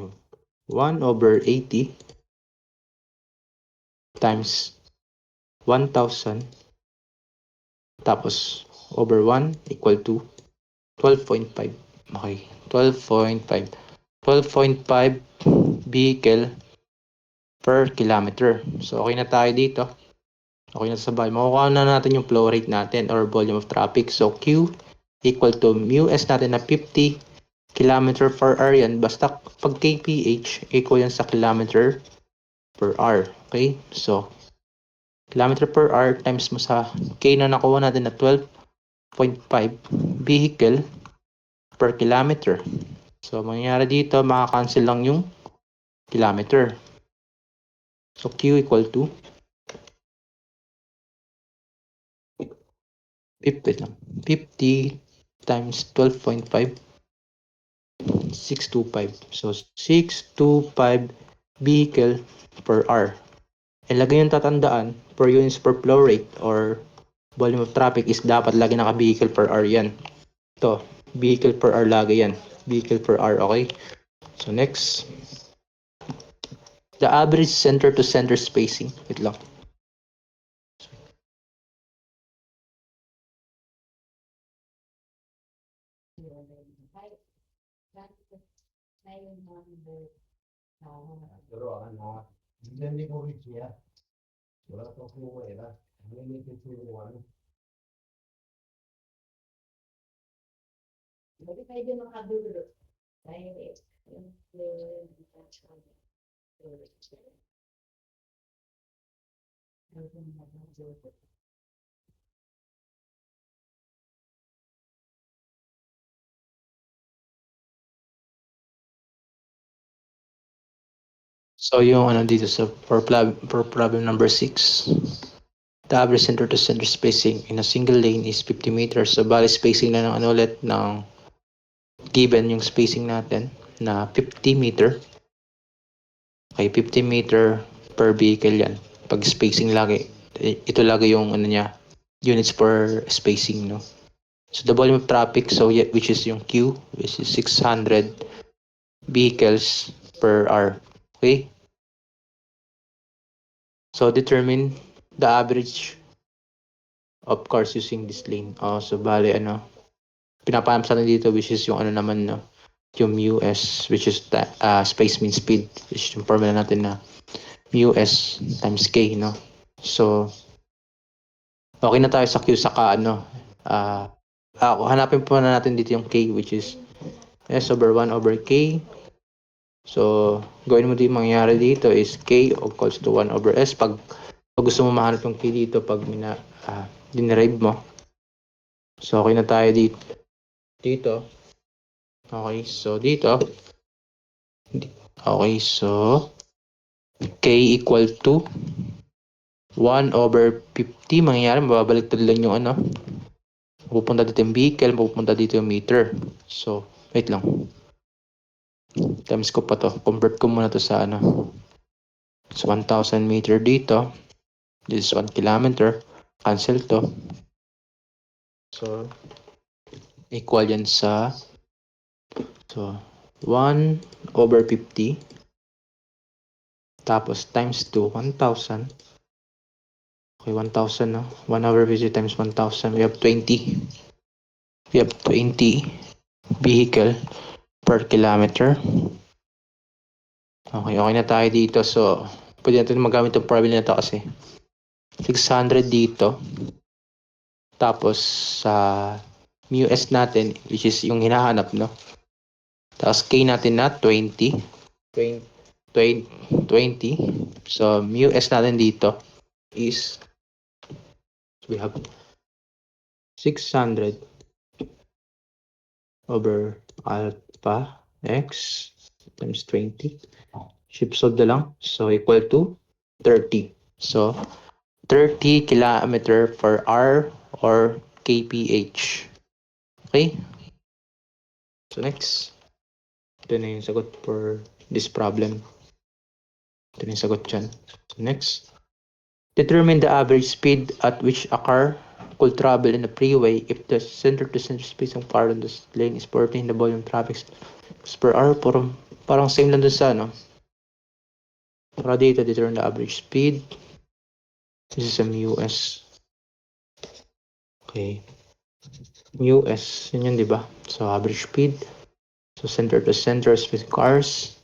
1 over 80 times 1,000 tapos over 1 equal to 12.5. Okay. 12.5. 12.5 vehicle per kilometer. So okay na tayo dito. Okay na sa bahay. Makukuha na natin yung flow rate natin or volume of traffic. So Q equal to mu S natin na 50 kilometer per hour yan. Basta pag kph, equal yan sa kilometer per hour. Okay? So, kilometer per hour times mo sa K na nakuha natin na 12.5 vehicle per kilometer. So, mangyayari dito, makakancel lang yung kilometer. So, Q equal to 50 times 12.5, 625. So, 625 vehicle per hour. Ilagay yung tatandaan per units per flow rate or volume of traffic is dapat lagi naka-vehicle per hour yan. Ito, vehicle per hour lagi yan. Vehicle per hour, okay? So, next. The average center to center spacing. Wait lang. So yung ano dito sa for problem number 6, the average center to center spacing in a single lane is 50 meters. So bali spacing na ng ano ulit ng given yung spacing natin na 50 meter. Okay, 50 meter per vehicle yan. Pag spacing lagi, ito lagi yung ano niya, units per spacing, no? So the volume of traffic, so yeah, which is yung Q, which is 600 vehicles per hour. Okay? So determine the average of cars using this lane. So bali ano, pinapalam sa atin dito which is yung ano naman, no, yung µs, which is the space mean speed, which is yung formula natin na µs times k, no. So okay na tayo sa Q, saka ano, hanapin po na natin dito yung k, which is s over 1 over k. So gawin mo din mangyayari dito is k equals to 1 over s pag gusto mo mahanap yung k dito pag dinerive mo. So okay na tayo dito. Okay, so dito, okay, so k equal to 1 over 50. Mangyayari, mababaliktad lang yung ano. Pupunta dito yung vehicle, pupunta dito yung meter. So, wait lang. Times ko pa to. Convert ko muna to sa ano. So, 1,000 meter dito. This is 1 kilometer. Cancel to. So, equal yan sa, so, 1 over 50. Tapos, times 2, 1,000. Okay, 1,000, no? 1 over 50 times 1,000. We have 20. We have 20 vehicle per kilometer. Okay, okay na tayo dito. So, pwede natin magamit yung formula na to kasi 600 dito. Tapos, sa µs natin, which is yung hinahanap, no? Tapos, k natin na 20. 20. So, µs natin dito is, we have 600 over alpha x times 20. Shift solve na lang. So, equal to 30. So, 30 kilometer per hour or kph. Okay? So, next. Ito na yung sagot for this problem. Ito na yung sagot dyan. So, next. Determine the average speed at which a car could travel in a freeway if the center-to-center space ng car on the lane is 14, the volume of traffic per hour. Parang same lang dun sa ano. Para dito, determine the average speed. This is a µs. Okay. µs. Yun, di ba? So, average speed. So, center to center space cars.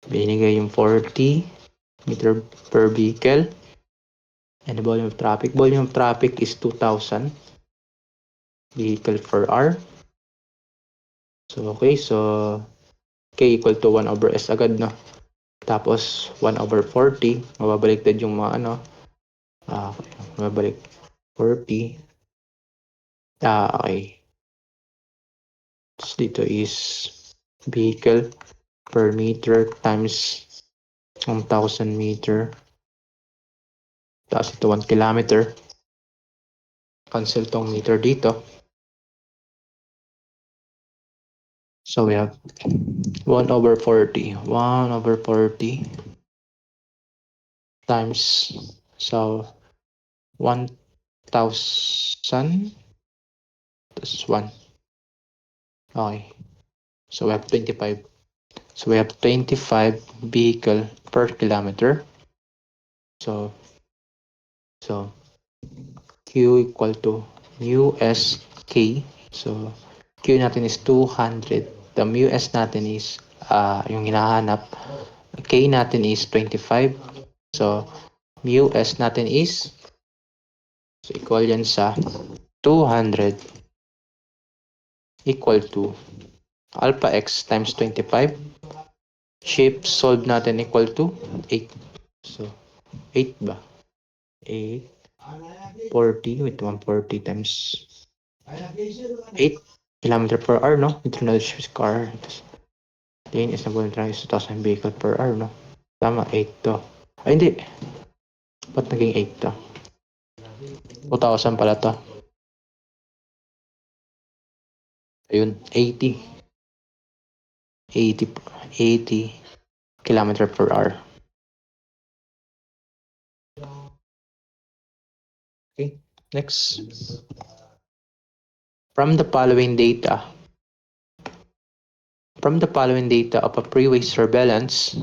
Binigay yung 40 meter per vehicle. And the volume of traffic. Volume of traffic is 2,000 vehicle per hour. So, okay. So, k equal to 1 over s agad, no? Tapos, 1 over 40. Mababaliktad yung mga ano. Mababalik 40. Okay. So, dito is vehicle per meter times 1,000 meter. Tapos ito 1 kilometer. Cancel tong meter dito. So we have 1 over 40. 1 over 40 times, so 1,000. This is 1. Okay. So we have 25. So we have 25 vehicle per kilometer. So Q equal to µsk. So Q natin is 200. The µs natin is yung hinahanap. K natin is 25. So µs natin is, so equal yan sa 200 equal to alpha x times 25. Shape solve natin equal to 8. So, 8 ba? 8, 40 with 140 times 8 kilometer per hour, no? Internal car. Lane is nabulong traffic 2,000 vehicle per hour, no? Tama, 8 to. Ay, hindi. Ba't naging 8 to? 2,000 pala to. Ayun, 80. 80 kilometer per hour. Okay, next. From the following data of a freeway surveillance,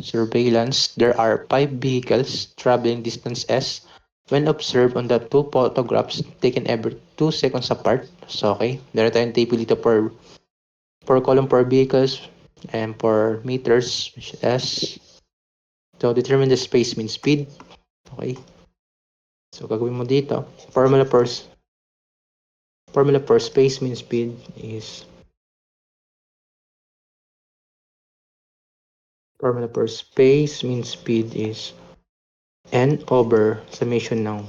there are 5 vehicles traveling distance S when observed on the 2 photographs taken every 2 seconds apart. So, okay, meron tayong table dito per column per vehicles and per meters, which is S. So, determine the space mean speed. Okay. So, gagawin mo dito, formula for space mean speed is n over summation ng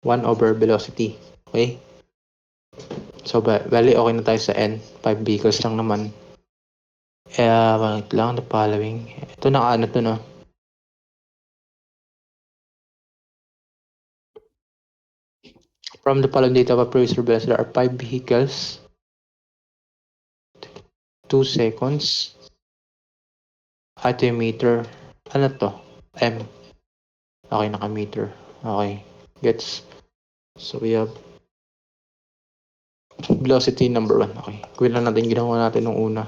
1 over velocity. Okay? So, bali okay na tayo sa n. 5 vehicles lang naman. Wait lang, the following. Ito na ano to, no? From the following data of a previous surveillance, there are 5 vehicles. 2 seconds. Ito yung meter. Ano to? M. Okay, naka-meter. Okay. Gets. So, we have velocity number 1. Okay. Gawin lang natin ginawa natin nung una.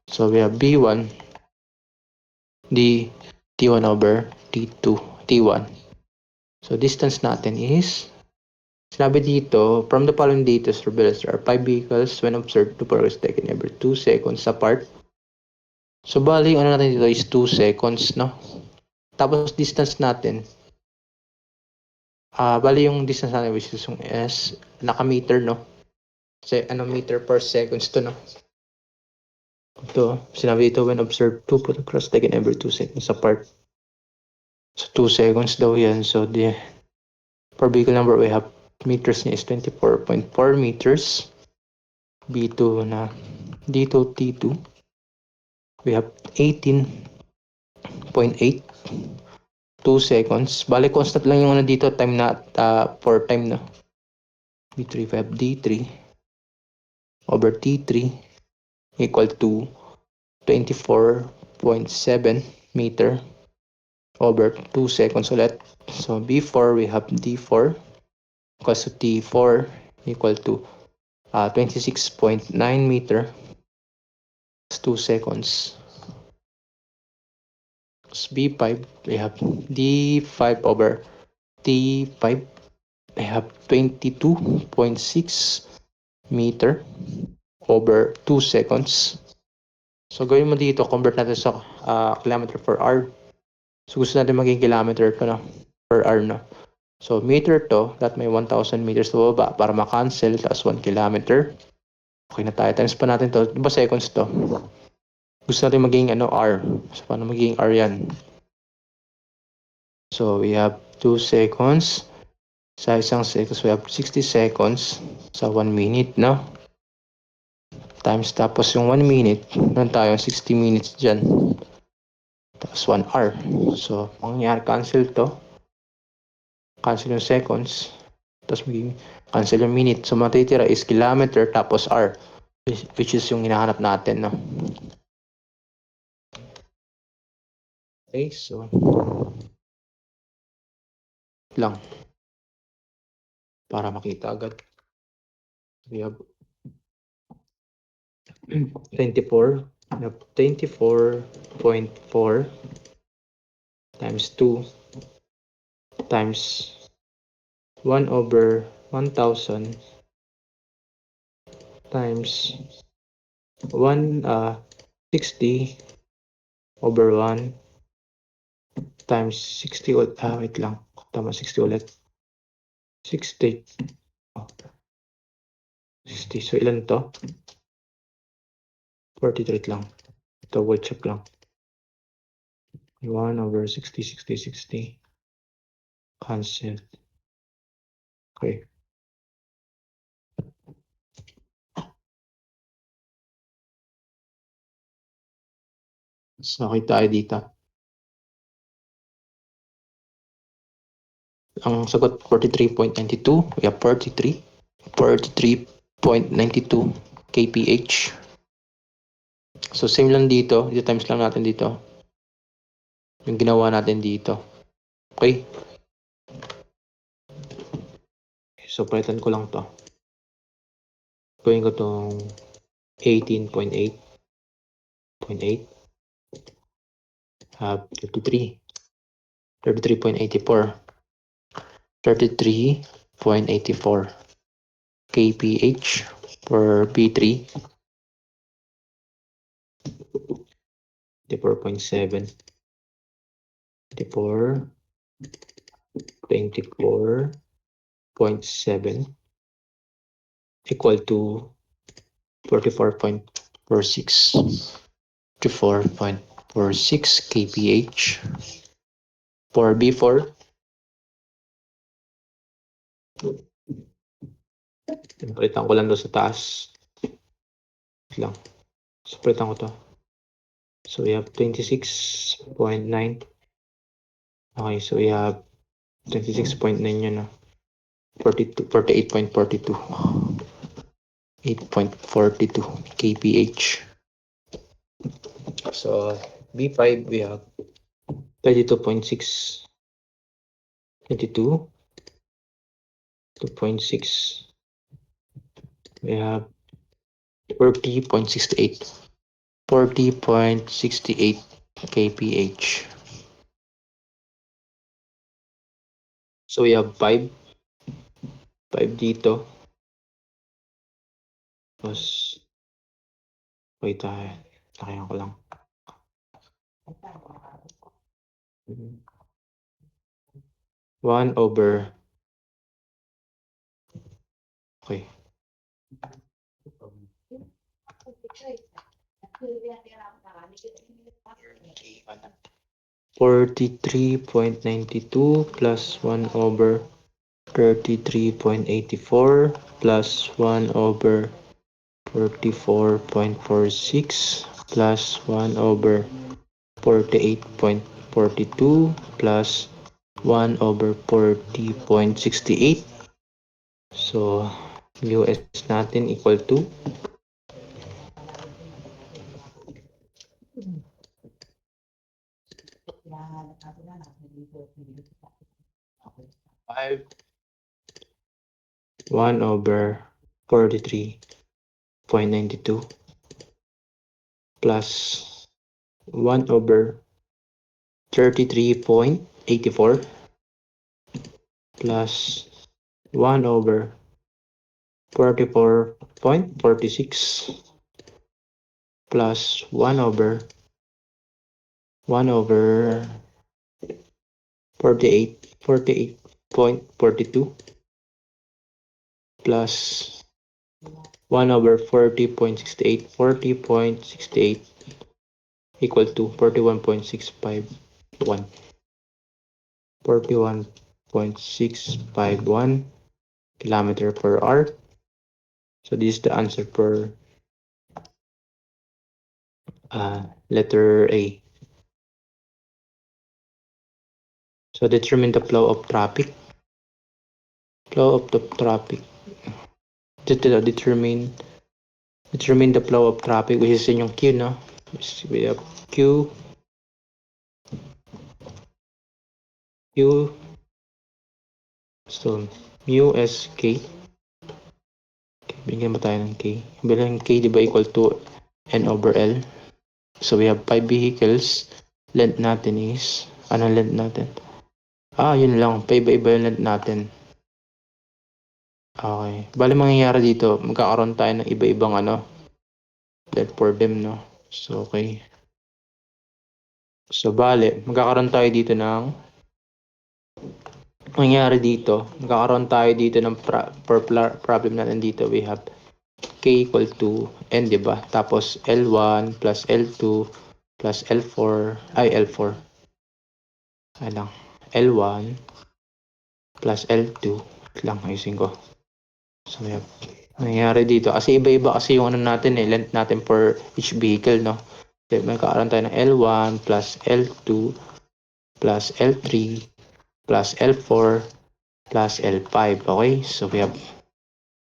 So, we have B1 T1 over T1. So, distance natin is, sinabi dito, from the following data surveillance, there are 5 vehicles when observed to progress taken every 2 seconds apart. So, bali, ano natin dito is 2 seconds, no? Tapos, distance natin, bali yung distance natin, which is yung S, naka-meter, no? Kasi, meter per seconds to, no? Ito, sinabi dito, when observed, 2 photographs taken every 2 seconds apart. So, 2 seconds daw yan. So, for vehicle number, we have meters niya is 24.4 meters. B2 na dito, T2. We have 18.8 2 seconds. Bale, constant lang yung dito, time na, for time na. B3, we have D3 over T3 equal to 24.7 meter over 2 seconds ulit. So, B4, we have D4 equals to T4 equal to 26.9 meter 2 seconds. B5, we have D5 over T5. I have 22.6 meter over 2 seconds. So, gawin mo dito, convert natin sa kilometer per hour. So, gusto natin maging kilometer to, no? Per hour, no? So, meter to, that may 1,000 meters to baba para ma-cancel, tas 1 kilometer. Okay na tayo. Times pa natin to. Diba seconds to? Gusto natin maging R. So, paano magiging R yan? So, we have 2 seconds. Sa isang seconds, we have 60 seconds sa 1 minute, no? Times tapos yung 1 minute, meron tayo 60 minutes dyan. Tapos 1 hour. So, mangyayari, cancel to. Cancel yung seconds. Tapos magiging cancel yung minute. So, matitira is kilometer tapos hour. Which is yung hinahanap natin, no? Okay, so lang para makita agad. We have 24. We have 24.4 times 2 times 1 over 1,000 times 60 over 1 times 60 ulit. Wait lang. Tama, 60 ulit. 60. 60. So, ilan to? 43 lang. Double check lang. 1 over 60, 60, 60. Cancel. Okay. So, okay tayo dito. Ang sagot, 43.92. We have 43. 43.92 kph. So, same lang dito. Dito times lang natin dito. Yung ginawa natin dito. Okay? So, palitan ko lang to. Gawin ko tong 18.8. Have 33. 33.84. 33.84 kph for B3. 24.7. 24.7 equal to 44.46. 44.46 kph for B4. Palitan ko lang doon sa taas. Lang. So, palitan ko to. So, we have 26.9. Okay, so we have 26.9 yun, no? 48.42. 8.42 kph. So, B5, we have 32.6. 22. 2.6. We have 40.68. 40.68 kph. So we have 5 dito. Tapos, wait tayo. Lakayan ko lang. 1 over. Okay. 43.92 plus 1 over 33.84 plus 1 over 44.46 plus 1 over 48.42 plus 1 over 40.68. So, US natin equal to 5 1 over 43.92 plus 1 over 33.84 plus 1 over 44.46 plus 1 over 48.42 plus 1 over 40.68 equal to 41.651. 41.651 kilometer per hour. So this is the answer for letter A. So determine the flow of traffic. Flow of the traffic. Determine the flow of traffic, which is in yung Q, no? We have Q. So mu S K. Okay, bigyan ba tayo ng K? Bilang K, di ba, equal to N over L. So we have 5 vehicles. Length natin is, anong length natin? Yun lang. Paiba-iba yung length natin. Okay. Bali mangyayari dito, magkakaroon tayo ng iba-ibang length for them, no? So, okay. So, bali, magkakaroon tayo dito ng magkakaroon tayo dito ng problem natin dito. We have K K equal to N, di ba? Tapos L1 plus L2 plus L4, L4. Ano? L1 plus L2 lang, ayusin ko. So, nangyayari dito, kasi iba-iba kasi yung ano natin length natin per each vehicle, no? So, magkakaroon tayo ng L1 plus L2 plus L3 plus L4 plus L5, okay? So, we have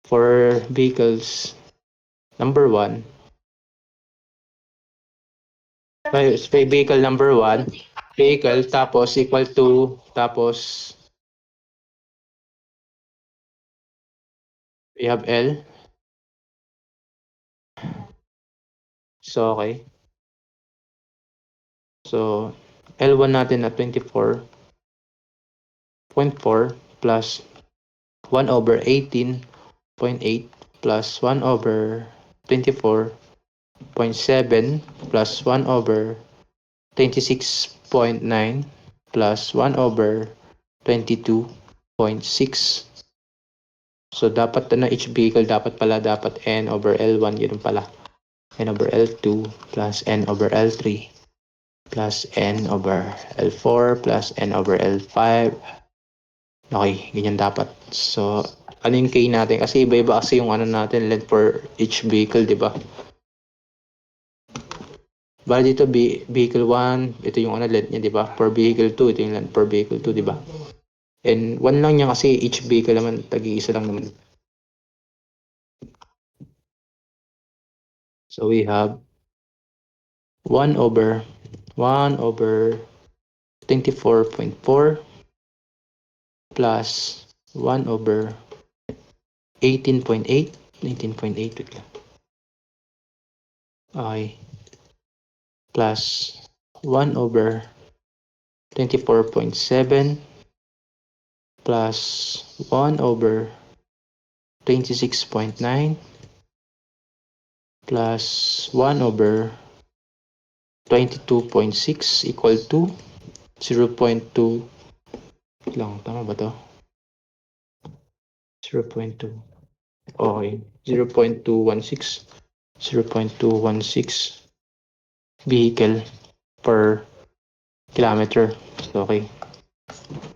for vehicles, number 1, vehicle number 1, vehicle, tapos equal to, tapos we have L. So, okay. So, L1 natin na 24.4 plus 1 over 18.8 plus 1 over 24.7 plus 1 over 26.9 plus 1 over 22.6. So, dapat na each vehicle, dapat N over L1, yun pala. N over L2 plus N over L3 plus N over L4 plus N over L5. Okay, ganyan dapat. So, ano yung K natin? Kasi iba-iba kasi yung ano natin, length for each vehicle, di ba? Bali dito, vehicle 1, ito yung ano, length niya, di ba? Per vehicle 2, ito yung length per vehicle 2, di ba? And 1 lang niya kasi each vehicle naman, tag-iisa lang naman. So, we have 1 over 24.4 plus 1 over 18.8. 18.8, wait lang. Okay. Plus 1 over 24.7 plus 1 over 26.9 plus 1 over 22.6 equal to 0.2 lang. Tama ba to? 0.2. Okay. 0.216. 0.216 vehicle per kilometer. So, okay.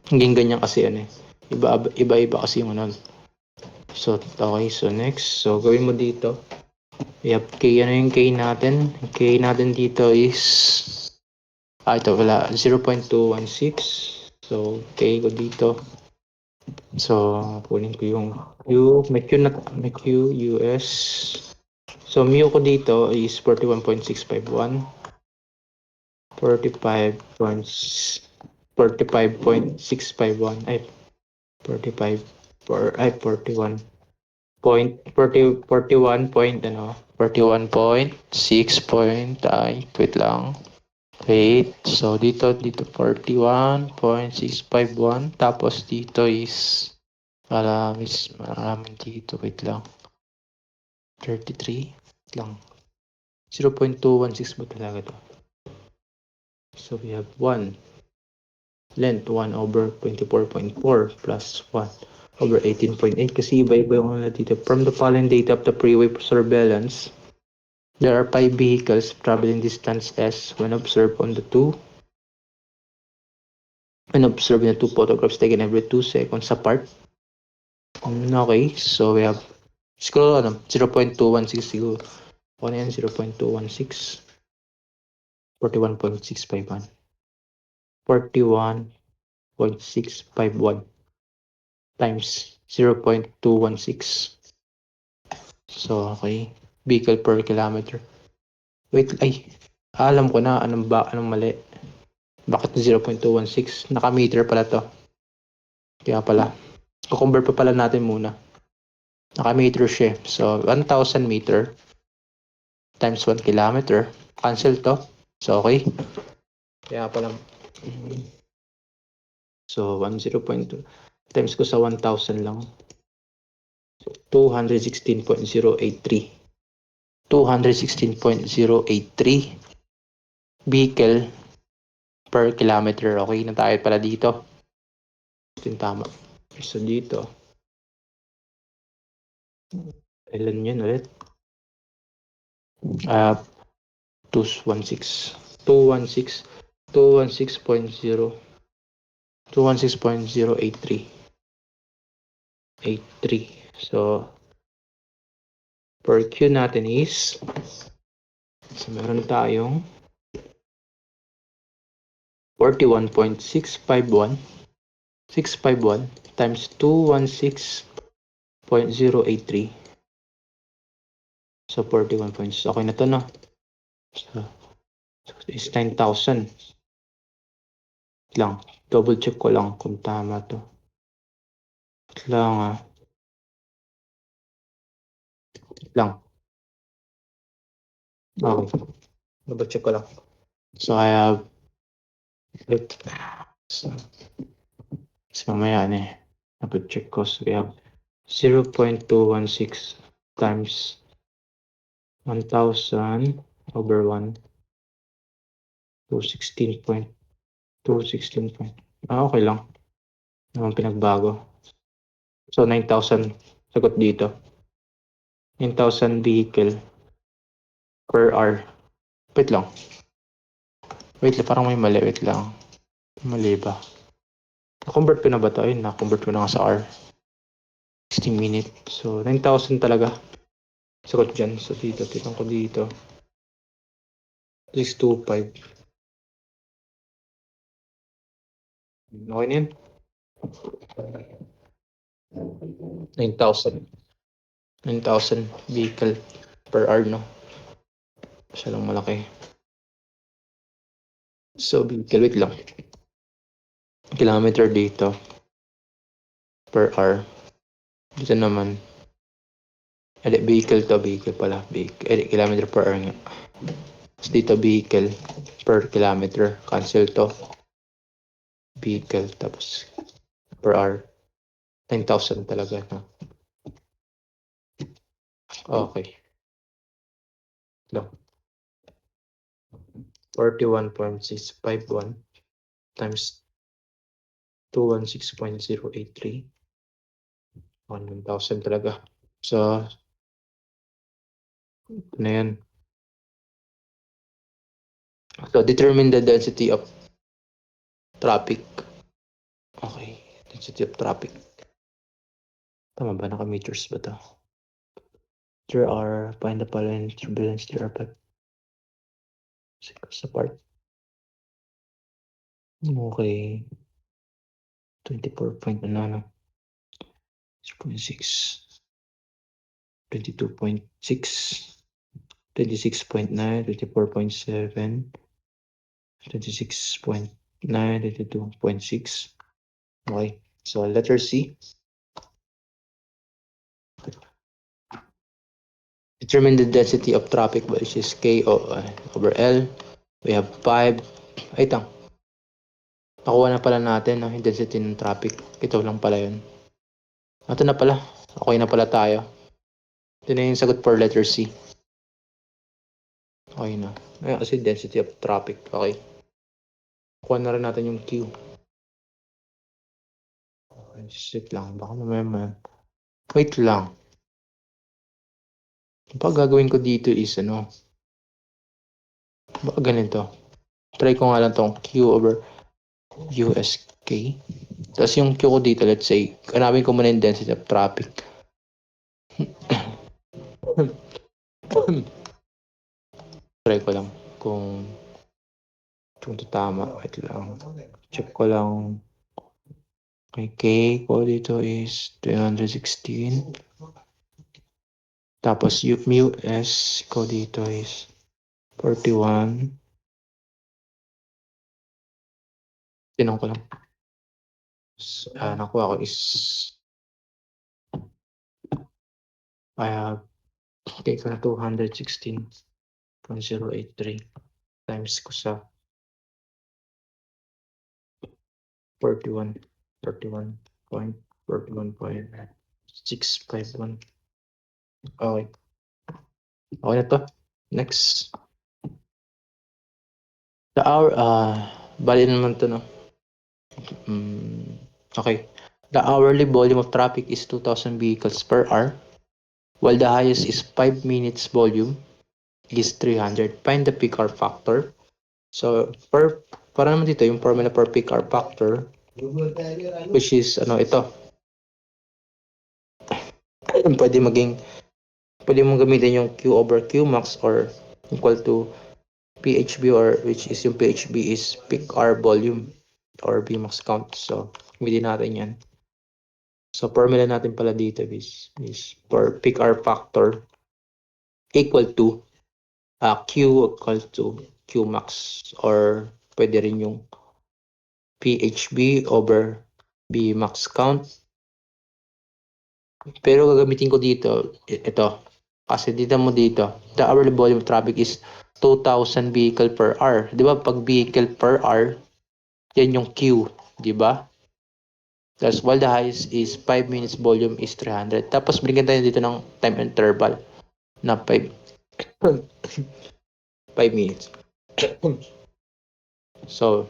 Hanggang ganyan kasi ano eh. Iba-iba kasi yung ano. So, okay. So, next. So, gawin mo dito. We have K. Ano yung K natin? K natin dito is ito wala. 0.216. So, K ko dito. So, kunin ko yung Q. May Q, US. So, mu ko dito is 41.651. 45.651. Ay, 45 ay 41 point 41 point 41.6 point ay wait lang. Wait. So dito 41.651 tapos dito is maraming dito wait lang. 33 lang. 0.216 ba talaga to? So we have 1 length 1 over 24.4 plus 1 over 18.8 kasi iba-iba yung ano dito. From the following data of the freeway surveillance, there are 5 vehicles traveling distance S when observed on the two photographs taken every 2 seconds apart. Okay, so we have scroll 0.216 siguro. Ano yan? 0.216 41.651 41.651 times 0.216. So, okay. Vehicle per kilometer. Wait, ay. Alam ko na anong mali. Bakit 0.216? Naka-meter pala to. Kaya pala. Kukonvert pa pala natin muna. Naka-meter siya. So, 1,000 meter times 1 kilometer. Cancel to. So, okay. Kaya pala. So, 0.2 times ko sa 1,000 lang. 216.083. 216.083 vehicle per kilometer. Okay na tayo pala dito. Ito yung tama. So dito Ilan yun ulit? 216. 216. 216.0. 216.083. 83. So, per Q natin is, so meron tayong 41.651 times 216.083. So, 41 points. Okay na to, no? So, is 9,000. Lang. Double check ko lang kung tama to. Lang, lang. Okay. Double check ko lang. So, I have so mamaya double check ko. So, we have 0.216 times 1,000 over 1. 216. Okay lang. Naman pinagbago. So, 9,000 sagot dito. 9,000 vehicle per hour. Wait lang. Parang may mali. Wait lang. Mali ba? Na-convert ko na ba ito? Ayun, na-convert ko na nga sa hour. 60 minutes. So, 9,000 talaga. Sagot dyan. So, dito. Tignan ko dito. 625. Okay na yun? 9,000. 9,000 vehicle per hour, no? Siya lang malaki. So, vehicle, wait lang. Kilometer dito per hour. Dito naman. Vehicle to, vehicle pala. Kilometer per hour nga. Tapos dito, vehicle per kilometer. Cancel to. Vehicle, tapos per hour. 9,000 talaga, no? Okay. No. 41.651 times 216.083. 1,000 talaga. So, ito na yan. So, determine the density of traffic. Okay. Density of traffic. Tama ba? Naka-meters ba ito? There are, find the following turbulence, there are 5 seconds apart. Okay. 24 point, 0.6. 22.6. 26.9. 24.7. 26.9. 22.6. Okay. So, letter C. Determine the density of traffic, which is K over L. We have 5. Ay, tang. Nakuha na pala natin yung density ng traffic. Ito lang pala yun. Ito na pala. Okay na pala tayo. Ito na yung sagot for letter C. Okay na. Ayan kasi density of traffic. Okay. Kuha na rin natin yung Q. Okay, sit lang. Baka mamaya. Wait lang. Pag gagawin ko dito is baka ganito. Try ko nga lang tong Q over USK. Tapos yung Q ko dito, let's say, hanapin ko muna yung density of traffic. Try ko lang kung ito tama. Wait lang. Check ko lang. Okay, K ko dito is 316. Tapos mu S ko dito is 41. Tinong ko lang. Nakuha ko is I have K ko na 216.083 times ko sa 41.651. Okay. Okay na to. Next. The hour, bali naman to, no? Okay. The hourly volume of traffic is 2,000 vehicles per hour. while the highest is 5 minutes volume is 300. Find the peak hour factor. So, para naman dito, yung formula for peak hour factor, which is, ito. Pwede mong gamitin yung Q over Q max or equal to PHB, or which is yung PHB is peak hour volume or Vmax count. So, gamitin natin yan. So, formula natin pala dito is for peak hour factor equal to Q equal to Q max, or pwede rin yung PHB over Vmax count. Pero gagamitin ko dito, ito. Kasi dito mo dito, the hourly volume of traffic is 2,000 vehicle per hour. Di ba? Pag vehicle per hour, yan yung Q. Di ba? That's while the highest is 5 minutes volume is 300. Tapos binigyan tayo dito ng time interval na 5 minutes. So,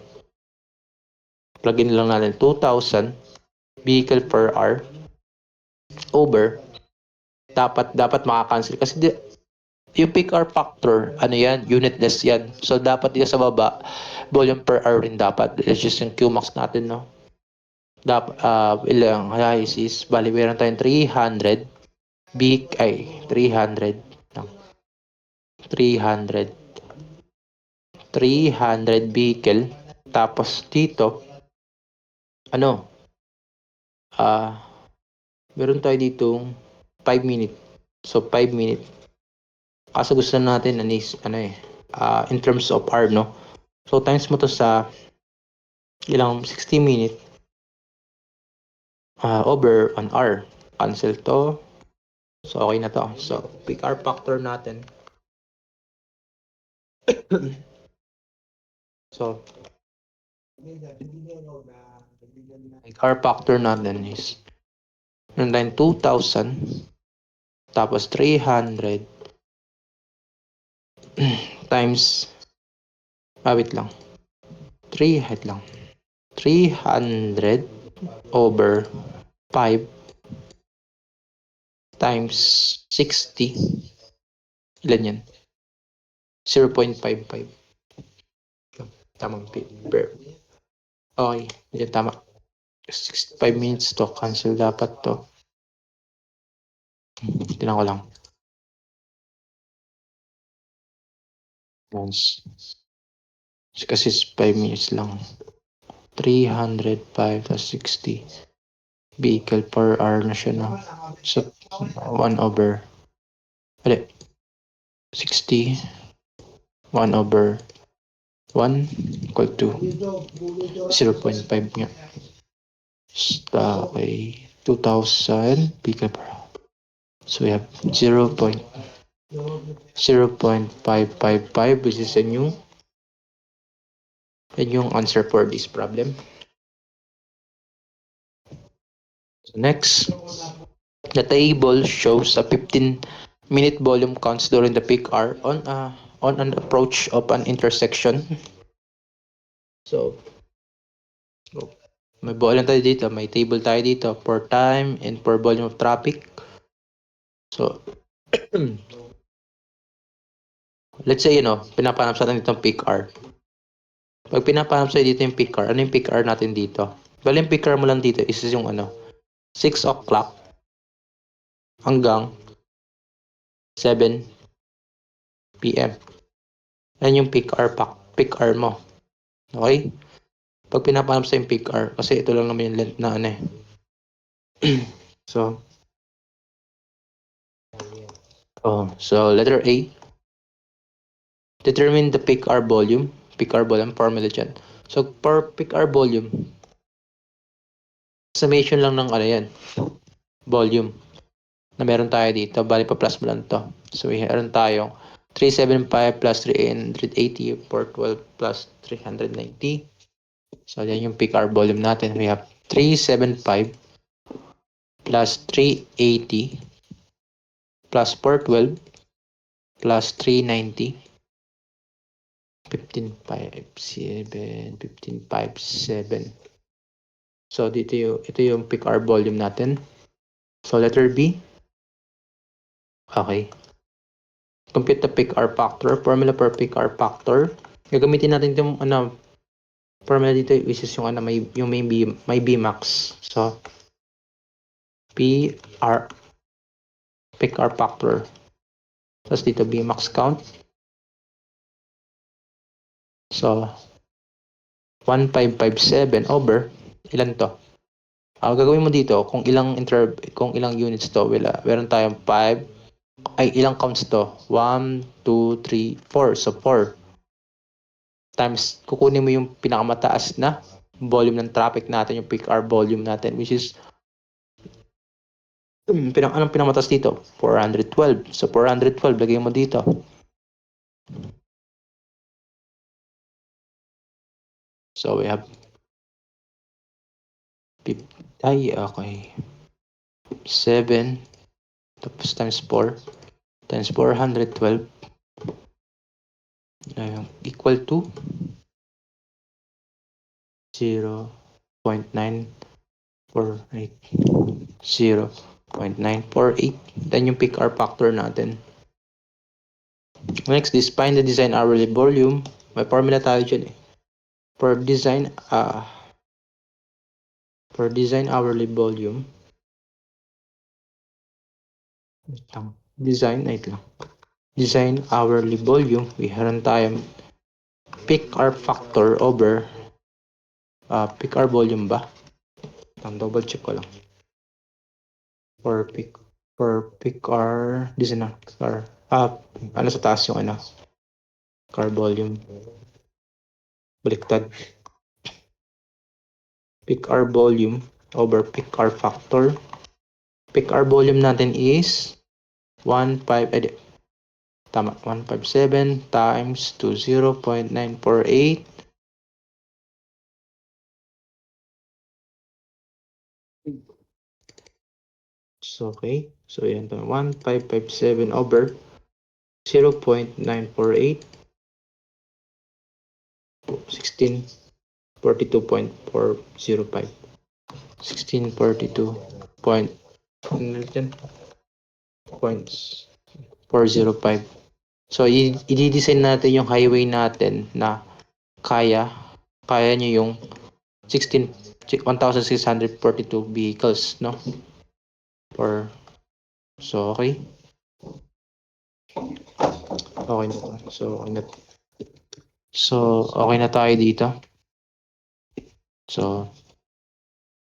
plug-in lang natin 2,000 vehicle per hour over dapat makakancel kasi yung peak hour factor, ano yan, unitless yan. So, dapat dito sa baba, volume per hour rin dapat. It's just yung Qmax natin, no? Ilang highest is, bali, meron tayong 300, 300, 300 vehicle. Tapos dito, meron tayo ditong 5 minute. So, 5 minute. Kaso gusto natin, in terms of hour, no? So, times mo to sa ilang 60 minute over 1 hour. Cancel to. So, okay na to. So, peak hour factor natin. So, peak hour factor natin is 2,000 tapos 300 times wait lang. 300 over 5 times 60. Ilan yan? 0.55. Tamang paper. Okay, yan tama. 65 minutes to. Cancel dapat to. Tinan ko lang. Kasi 5 minutes lang. 305 plus 60. Vehicle per hour na siya, no? So, 1 over 60. 1 over 1 equal to 0.5 nga. Okay, 2,000 vehicle per hour. So, we have 0.555, which is a new answer for this problem. So next, the table shows a 15-minute volume counts during the peak hour on an approach of an intersection. So, may volume tayo dito, may table tayo dito for time and for volume of traffic. So, let's say, pinapanap sa atin itong peak hour. Pag pinapanap sa'yo dito yung peak hour, ano yung peak hour natin dito? Bali yung peak hour mo lang dito is yung 6 o'clock hanggang 7 p.m. Yan yung peak hour mo. Okay? Pag pinapanap sa yung peak hour, kasi ito lang naman yung length na So, letter A. Determine the peak hour volume. Peak hour volume formula dyan. So, for peak hour volume, summation lang ng volume na meron tayo dito. Bali pa plus mo lang to. So, meron tayong 375 plus 380, 412 plus 390. So, yan yung peak hour volume natin. We have 375 plus 380 plus 412 plus 390. 15.57. So, ito yung peak hour volume natin. So, letter B. Okay. Compute the peak R factor. Formula per peak R factor. Gagamitin natin yung formula dito which is yung may Bmax. So PR peak R factor. Tapos dito Bmax count. So 1557 over ilan to? Gagawin mo dito kung ilang units to, meron tayong 5 ilang counts to? 1 2 3 4. So 4 times kukunin mo yung pinakamataas na volume ng traffic natin, yung peak hour volume natin, which is anong pinamataas dito? 412. So 412 lagay mo dito. So we have okay. 7 tapos times 4 times 412 equal to 0.948. 0.948. Then yung peak hour factor natin. Next is find the design hourly volume. May formula tayo dyan eh. For design hourly volume. Design hourly volume. Meron tayong peak hour factor over peak hour volume ba? Double check ko lang. For peak hour design hour. Ano sa taas yung car volume. Baliktad. Peak hour volume over peak hour factor. Peak hour volume natin is 157 times to 0.948. So, okay. So, yan to. 1557 over 0.948. 1642.405. 1642.405. So, i-design natin yung highway natin na kaya nyo yung 1,642 vehicles, no? Okay. Okay na to. So, okay na tayo dito. So,